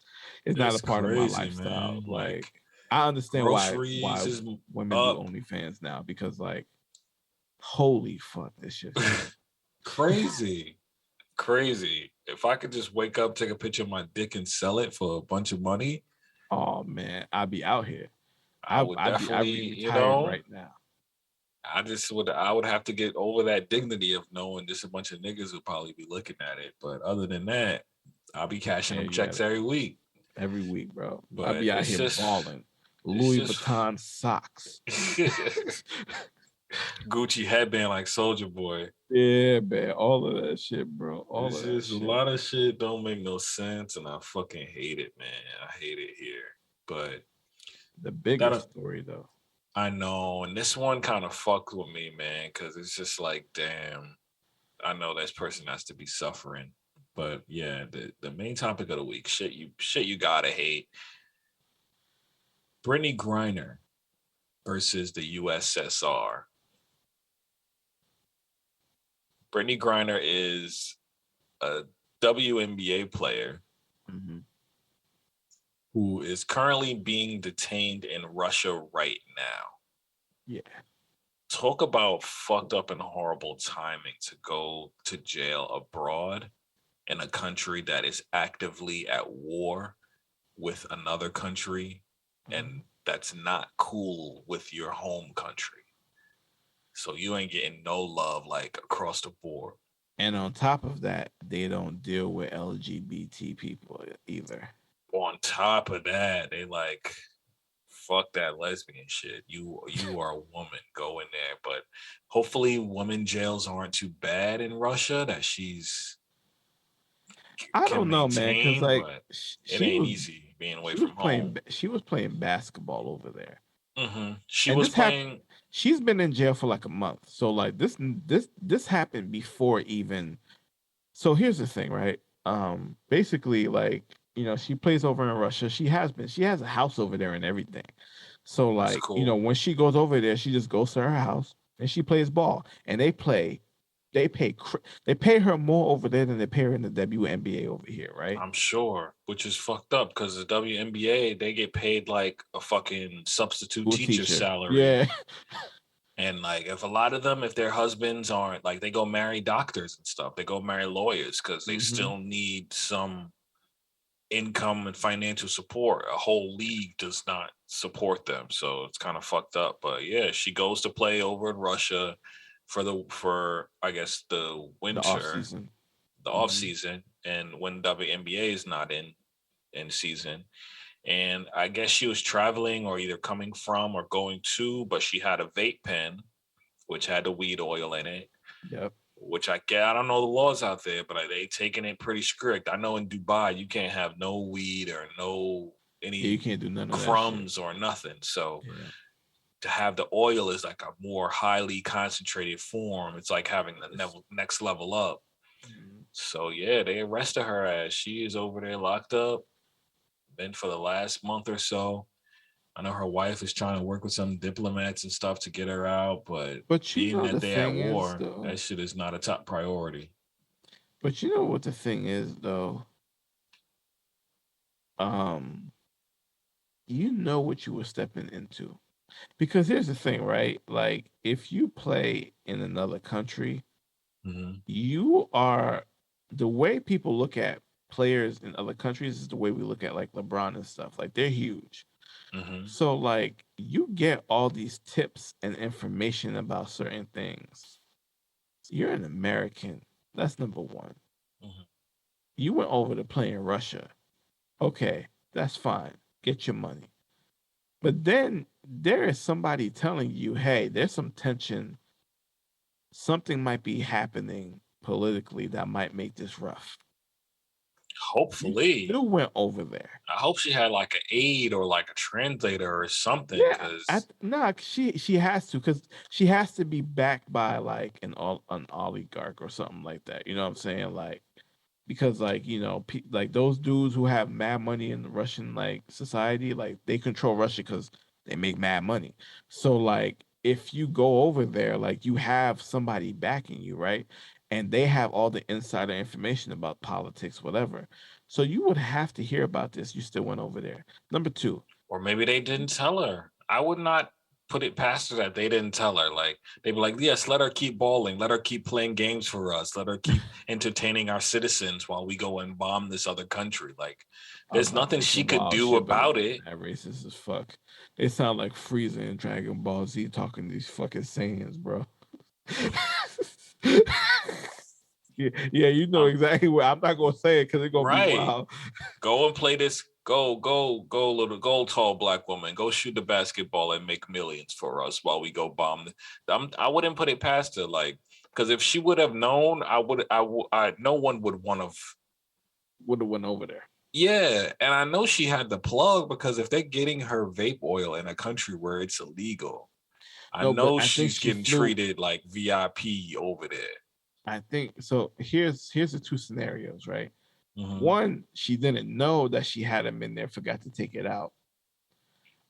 not a It's part of my crazy, lifestyle. man. Like Like I understand groceries why is women do up. OnlyFans now because like holy fuck, this shit's crazy. Crazy. Crazy. If I could just wake up, take a picture of my dick and sell it for a bunch of money, Oh man, I'd be out here. I would I'd definitely, be retired right now. I would have to get over that dignity of knowing just a bunch of niggas would probably be looking at it. But other than that, I'll be cashing Yeah, them you got checks it every week. every week, bro. I'd But be out here balling. it's Louis just Vuitton socks. Gucci headband like Soldier Boy. Yeah, man. All of that shit, bro. All It's of that just a shit. lot of shit don't make no sense, and I fucking hate it, man. I hate it here. But The bigger that story though. I know, and this one kind of fucked with me, man, because it's just like, damn, I know this person has to be suffering. But yeah, the main topic of the week, shit you gotta hate. Britney Griner versus the USSR. Britney Griner is a WNBA player Mm-hmm. who is currently being detained in Russia right now. Yeah. Talk about fucked up and horrible timing to go to jail abroad in a country that is actively at war with another country Mm-hmm. and that's not cool with your home country. So you ain't getting no love like across the board. And on top of that, they don't deal with LGBT people either. On top of that, they like fuck that lesbian shit. You are a woman, go in there. But hopefully women jails aren't too bad in Russia that she's I can don't know, man, because maintain, like but it ain't easy being away from home. she was playing basketball over there, She and was this happened. playing. She's been in jail for like a month, so like this happened before even. So here's the thing, right? Basically, like she plays over in Russia. She has a house over there and everything. So That's like cool. when she goes over there, she just goes to her house and she plays ball, and they pay her more over there than they pay her in the WNBA over here, right? I'm sure, which is fucked up because the WNBA they get paid like a fucking substitute School teacher teacher, salary. yeah. And like, if a lot of them, if their husbands aren't like, they go marry doctors and stuff, they go marry lawyers because they Hmm. still need some income and financial support. A whole league does not support them, so it's kind of fucked up. But yeah, she goes to play over in Russia for I guess The off season. the off Hmm. season, and when WNBA is not in season. And I guess she was traveling or either coming from or going to, but she had a vape pen which had the weed oil in it, Yep. which I get. I don't know the laws out there, but they taking it pretty strict. I know in Dubai you can't have no weed or no Yeah, you any can't do none of that shit. crumbs or nothing. So Yeah. to have the oil is like a more highly concentrated form. It's like having the It's, next level up. mhm. So yeah, they arrested her as she is over there locked up. Been for the last month or so. I know her wife is trying to work with some diplomats and stuff to get her out, but But being that the they at thing is war, though. that shit is not a top priority. But you know what the thing is though. Um, you know what you were stepping into. Because here's the thing, right? Like, if you play in another country, Mm-hmm. you are the way people look at players in other countries is the way we look at like LeBron and stuff. Like, they're huge. Mm-hmm. So, like, you get all these tips and information about certain things. You're an American. That's number one. Mm-hmm. You went over to play in Russia. Okay, that's fine. Get your money. But then there is somebody telling you, hey, there's some tension. Something might be happening politically that might make this rough. You Hopefully, still went over there. I hope she had like an aide or like a translator or something, Yeah, because nah, she has to because she has to be backed by like an oligarch or something like that. You know what I'm saying? Like because like like those dudes who have mad money in the Russian like society, like they control Russia because they make mad money. So like if you go over there, like you have somebody backing you, right? And they have all the insider information about politics, whatever. So you would have to hear about this. You still went over there. Number two, Or maybe they didn't tell her. I would not put it past her that they didn't tell her. Like they'd be like, yes, let her keep balling, let her keep playing games for us, let her keep entertaining our citizens while we go and bomb this other country. Like I'm there's about to nothing say she some could wild do shit, but about it. that racist as fuck. They sound like Frieza and Dragon Ball Z talking these fucking Saiyans, bro. Yeah, you know I'm exactly what. I'm not gonna say it because it's gonna be right. wild. Go and play this. Go, little, go, tall black woman. Go shoot the basketball and make millions for us while we go bomb. I wouldn't put it past her, like, because if she would have known, no one would want to. Would have went over there. Yeah, and I know she had the plug because if they're getting her vape oil in a country where it's illegal, I No, but know I think she's she getting flew. treated like VIP over there. I think so. Here's the two scenarios, right? Mm-hmm. One, she didn't know that she had him in there, forgot to take it out.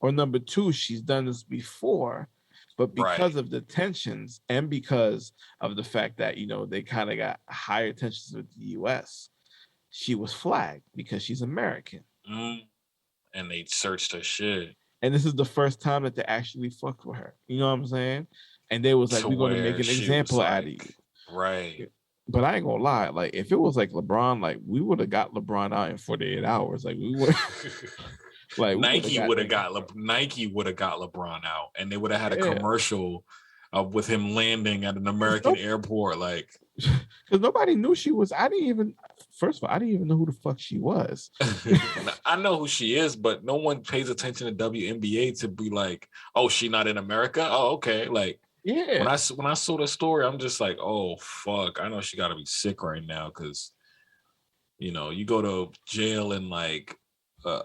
Or number two, she's done this before, but Right. because of the tensions and because of the fact that they kind of got higher tensions with the U.S., she was flagged because she's American. Mm. And they searched her shit And this is the first time that they actually fucked with her. You know what I'm saying? And they was like, to we're gonna make where an she was example out of you. like, right. But I ain't gonna lie, like if it was like LeBron, like we would have got LeBron out in 48 hours. Like we would like we would have Nike got would have nigga. got Nike would have got LeBron out, and they would have had a Yeah. commercial with him landing at an American airport. Like, because nobody knew she was. I didn't even. First of all, I didn't even know who the fuck she was. I know who she is, but no one pays attention to WNBA to be like, oh, she not in America. Oh, okay. Like Yeah, when I saw the story, I'm just like, oh fuck, I know she got to be sick right now because you go to jail in like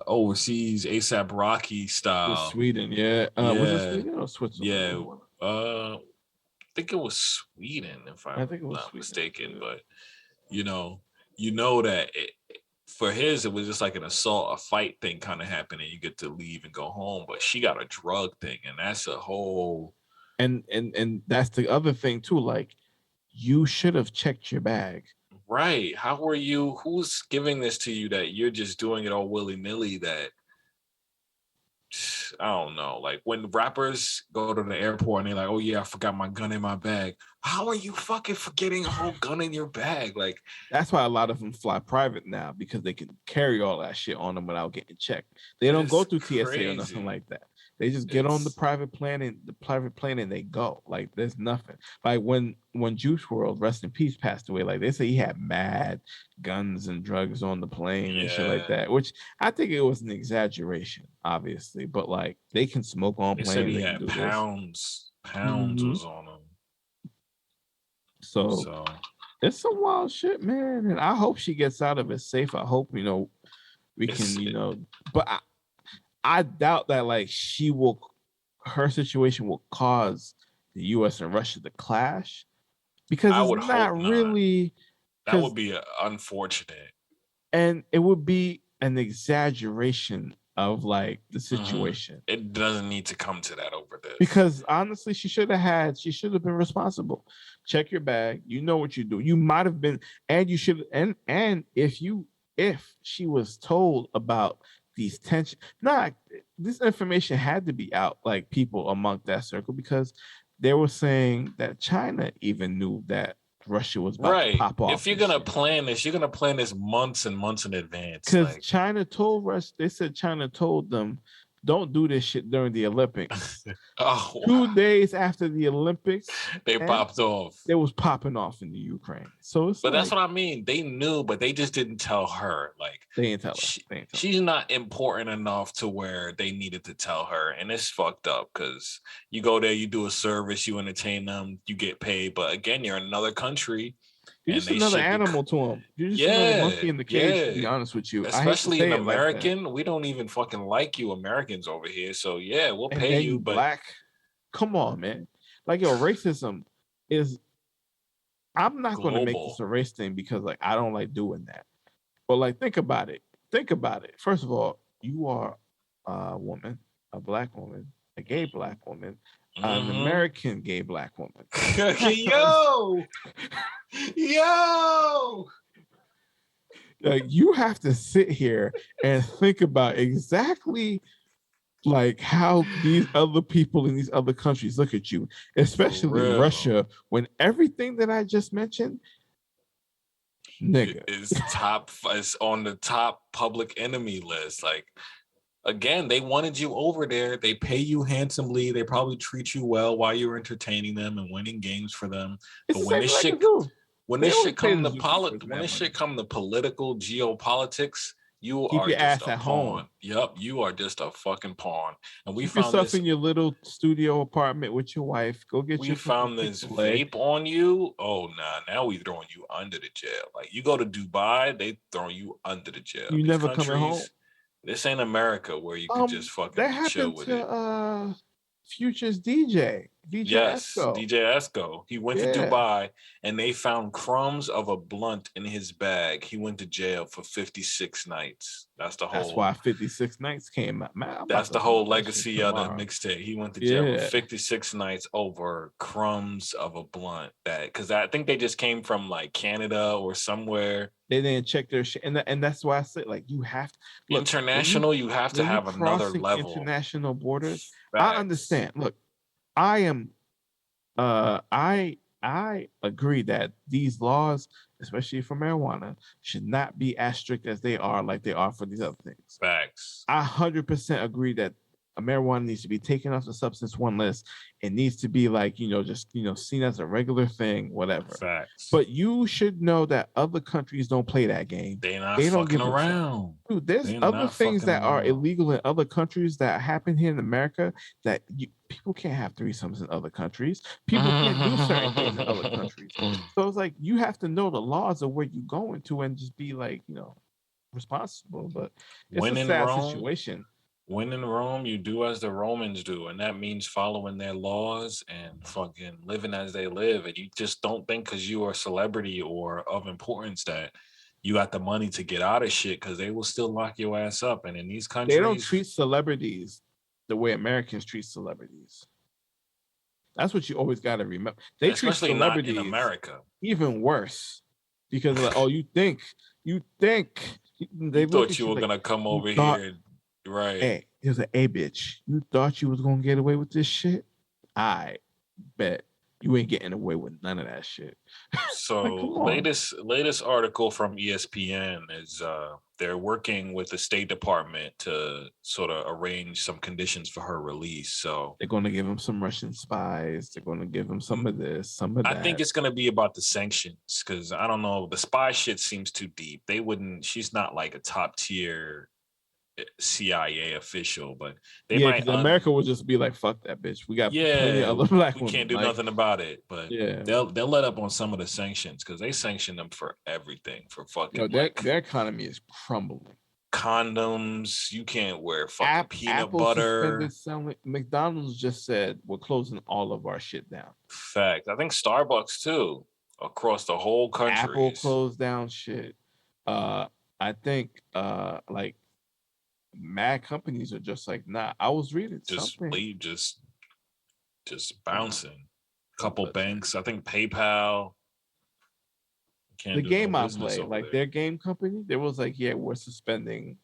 overseas ASAP Rocky with style. Sweden. Yeah, was it Yeah, Sweden or Switzerland? yeah. I think it was Sweden, if I I'm think it was not Sweden. mistaken. But you know, that for his it was just like an assault, a fight thing kind of happening. You get to leave and go home, but she got a drug thing, and that's a whole And that's the other thing too. Like, you should have checked your bag. right. How are you? Who's giving this to you that you're just doing it all willy nilly? That I don't know. Like when rappers go to the airport and they're like, "Oh yeah, I forgot my gun in my bag." How are you fucking forgetting a whole gun in your bag? Like That's why a lot of them fly private now because they can carry all that shit on them without getting checked. They don't go it's through TSA or nothing crazy. like that. They just get on the It's private plane and they go. Like there's nothing. Like when Juice World, rest in peace, passed away. Like they say he had mad guns and drugs on the plane and shit like yeah. that. Which I think it was an exaggeration, obviously. But like they can smoke on They said planes. he They can had do this. pounds Mhm. was on him. So So it's some wild shit, man. And I hope she gets out of it safe. I hope we can, it's but I doubt that like her situation will cause the US and Russia to clash because I it's would hope not not. really That would because be unfortunate. and it would be an exaggeration of like the Mhm. situation. It doesn't need to come to that over this. Because honestly, she should have been responsible. Check your bag. You know what you do. You might have been, and you should, and if she was told about these tensions, this information had to be out, like people among that circle, because they were saying that China even knew that Russia was about to Right. pop If off you're and gonna shit. plan this, you're gonna plan this months and months in advance. Because Like, China told Russia, they said China told them, don't do this shit during the Olympics. oh wow, 2 days after the Olympics, they and popped off. it was popping off in the Ukraine. So it's But that's like what I mean. They knew, but they just didn't tell her. Like, they didn't tell her. she, They didn't tell she's not important enough to where they needed to tell her. And it's fucked up because you go there, you do a service, you entertain them, you get paid. But again, you're in another country You're and just they another should be, animal to him. You're just another yeah, monkey in the cage, to yeah. be honest with you. I hate to Especially say an it like that. American, we don't even fucking like you Americans over here. So yeah, we'll And pay then you, you but black. Come on, man. Like racism is I'm not going to make this global. a race thing because like I don't like doing that. But like think about it. Think about it. First of all, you are a woman, a black woman, a gay black woman, an Mm-hmm. American gay black woman. You have to Yo, yo. like you have to sit here and think about exactly like how these other people in these other countries look at you, For especially real. Russia, when everything that I just mentioned, nigga. Is on the top public enemy list. Like again, they wanted you over there. They pay you handsomely. They probably treat you well while you're entertaining them and winning games for them. It's But the same thing like a zoo. They always pay the zookeepers when mad this shit money. come to political geopolitics, you Keep are your just ass a at home. pawn. Yup, you are just a fucking pawn. And Keep yourself in your little studio apartment with your wife. Go get we your fucking found this Chick-fil-A. vape on you. Oh nah, now we throwing you under the jail. Like you go to Dubai, they throwing you under the jail. You These never coming home. countries, this ain't America where you could just fucking That be chill happened with to it. Future's DJ Yes, Esco. DJ Esco. He went to Yeah. Dubai and they found crumbs of a blunt in his bag. He went to jail for 56 nights. That's why 56 Nights came out. Man, I'm about That's to the listen whole to that shit legacy of the tomorrow. mixtape. He went to jail for Yeah. 56 nights over crumbs of a blunt. That because I think they just came from like Canada or somewhere. They didn't check their shit. And that's why I said, like, you have to look International, you have to when you have another crossing level. international borders, I Facts. understand. Look, I am I agree that these laws, especially for marijuana, should not be as strict as they are, like they are for these other things. Facts. I 100% agree that marijuana needs to be taken off the substance one list. It needs to be like, just, seen as a regular thing, whatever. Facts. But you should know that other countries don't play that game. They not They don't fucking give a fuck. around. Dude, there's They're other not things fucking that are around. illegal in other countries that happen here in America that people can't have threesomes in other countries. People can't do certain things in other countries. So it's like you have to know the laws of where you're going to and just be like, responsible. But it's a When in sad Rome, situation. when in Rome, you do as the Romans do, and that means following their laws and fucking living as they live. And you just don't think because you are a celebrity or of importance that you got the money to get out of shit because they will still lock your ass up. And in these They don't countries, treat celebrities the way Americans treat celebrities. That's what you always got to remember. They treat especially not in celebrities America, even worse because like, oh, you think you they look thought at you you were like gonna come you over thought, here, right? hey, here's an a bitch. You thought you was gonna get away with this shit? I bet you ain't getting away with none of that shit. Like, come So on. latest article from ESPN is they're working with the State Department to sort of arrange some conditions for her release. So They're gonna give him some Russian spies. They're gonna give him some of this, some of I think that. it's gonna be about the sanctions because I don't know, the spy shit seems too deep. They wouldn't. She's not like a top tier CIA official, but they Yeah, might because America would just be like, "Fuck that bitch." We got plenty yeah, of other black we can't women. do Like, nothing about it, but yeah, they'll let up on some of the sanctions because they sanction them for everything for fucking like their economy is crumbling. condoms. You can't wear fucking peanut Apple butter. suspended selling. McDonald's just said we're closing all of our shit down. Fact. I think Starbucks too, across the whole Apple countries. closed down shit. Uh, I think like mad companies are just like, nah. I was reading Just something. leave, just Nah, bouncing. don't Couple touch that. banks. I think PayPal The can't do no game I business play, over like there. their game company, there was like, yeah, we're suspending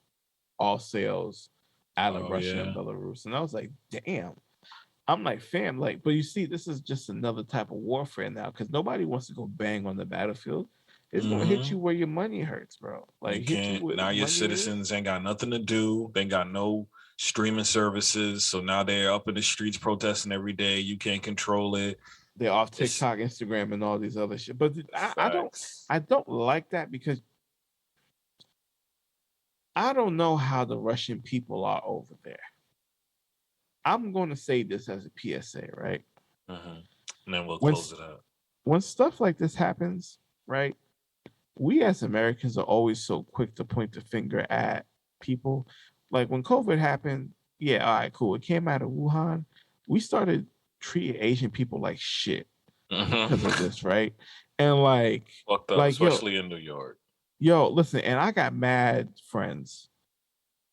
all sales out of Oh Russia and yeah. Belarus, and I was like, damn. I'm like, fam, like, but you see, this is just another type of warfare now because nobody wants to go bang on the battlefield. It's gonna hit Mm-hmm. you where your money hurts, bro. You Like, hit you can't where now. the Your money is. citizens ain't got nothing to do. They ain't got no streaming services, so now they're up in the streets protesting every day. You can't control it. They're off It's TikTok, Instagram, and all these other shit. But facts. I don't like that because I don't know how the Russian people are over there. I'm going to say this as a PSA, right? Mm-hmm. And then we'll When close it out. when stuff like this happens, right? We as Americans are always so quick to point the finger at people. Like when COVID happened, yeah, all right, cool. It came out of Wuhan. We started treating Asian people like shit. because of Mhm. this, right? And Fucked up, like especially in New York. listen, and I got mad friends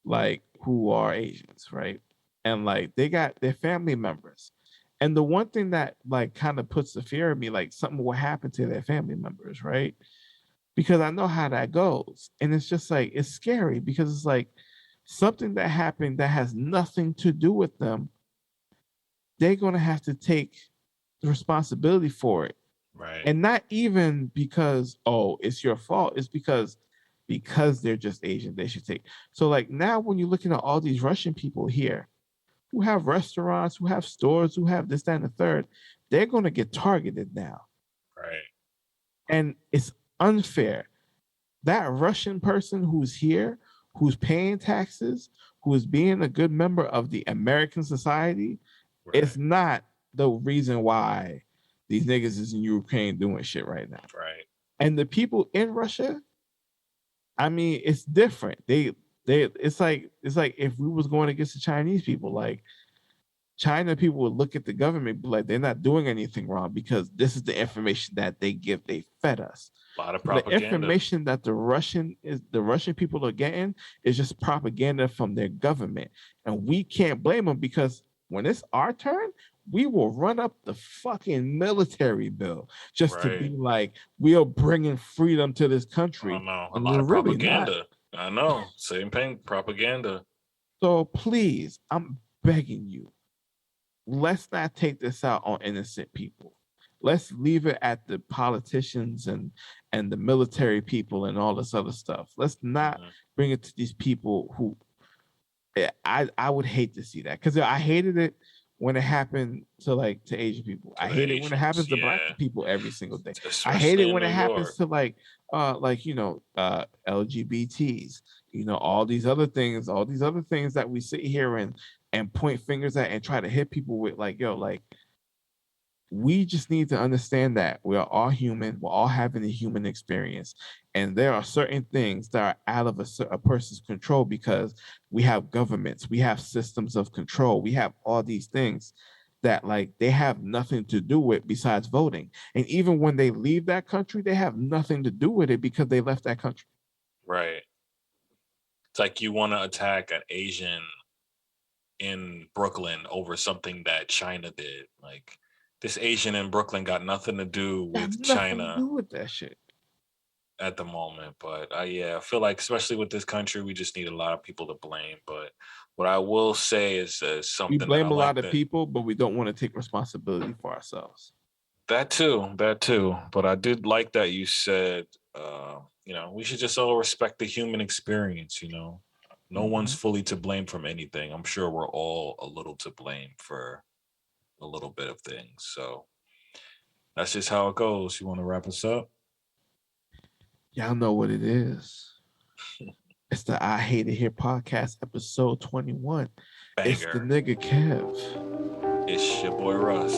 like who are Asians, right? And like they got their family members. And the one thing that like kind of puts the fear in me, like something will happen to their family members, right? Because I know how that goes. And it's just like it's scary because it's like something that happened that has nothing to do with them, they're gonna have to take the responsibility for it. Right. And not even because, oh, it's your fault. It's because they're just Asian, they should take. So like now when you're looking at all these Russian people here who have restaurants, who have stores, who have this, that, and the third, they're gonna get targeted now. Right. And it's unfair. That Russian person who's here, who's paying taxes, who is being a good member of the American society, it's Right. not the reason why these niggas is in Ukraine doing shit right now. Right. And the people in Russia, I mean, it's different. They it's like if we was going against the Chinese people, like China people would look at the government be like they're not doing anything wrong because this is the information that they fed us. A lot of So the propaganda. information that the Russian people are getting is just propaganda from their government. And we can't blame them because when it's our turn, we will run up the fucking military bill just to be Right. like, we are bringing freedom to this I country. know. A And lot we're of really not. propaganda. I know. Same thing. Propaganda. So please, I'm begging you, let's not take this out on innocent people. Let's leave it at the politicians and the military people and all this other stuff. Let's not Hmm. bring it to these people who I would hate to see that because I hated it when it happened to Asian people. To I the hate it when it Asians. happens to black Yeah. people every single day. I hate it Especially in when New it happens York. to LGBTs, all these other things, that we sit here and point fingers at and try to hit people with like, yo, like we just need to understand that we are all human. We're all having a human experience. And there are certain things that are out of a person's control because we have governments, we have systems of control, we have all these things that like they have nothing to do with besides voting. And even when they leave that country, they have nothing to do with it because they left that country. Right. It's like you want to attack an Asian in Brooklyn over something that China did. Like this Asian in Brooklyn got nothing to do They have with nothing to China do with that shit. at the moment. But yeah, I feel like especially with this country, we just need a lot of people to blame. But what I will say is We something that I blame a lot like of people, but we don't want to take responsibility for ourselves. that too. But I did like that you said, we should just all respect the human experience. No one's Mhm. fully to blame from anything. I'm sure we're all a little to blame for a little bit of things. So that's just how it goes. You want to wrap us up? Y'all know what it is. It's the I Hate It Here podcast, episode 21. It's the Banger. nigga Kev. It's your boy Russ.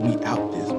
We out this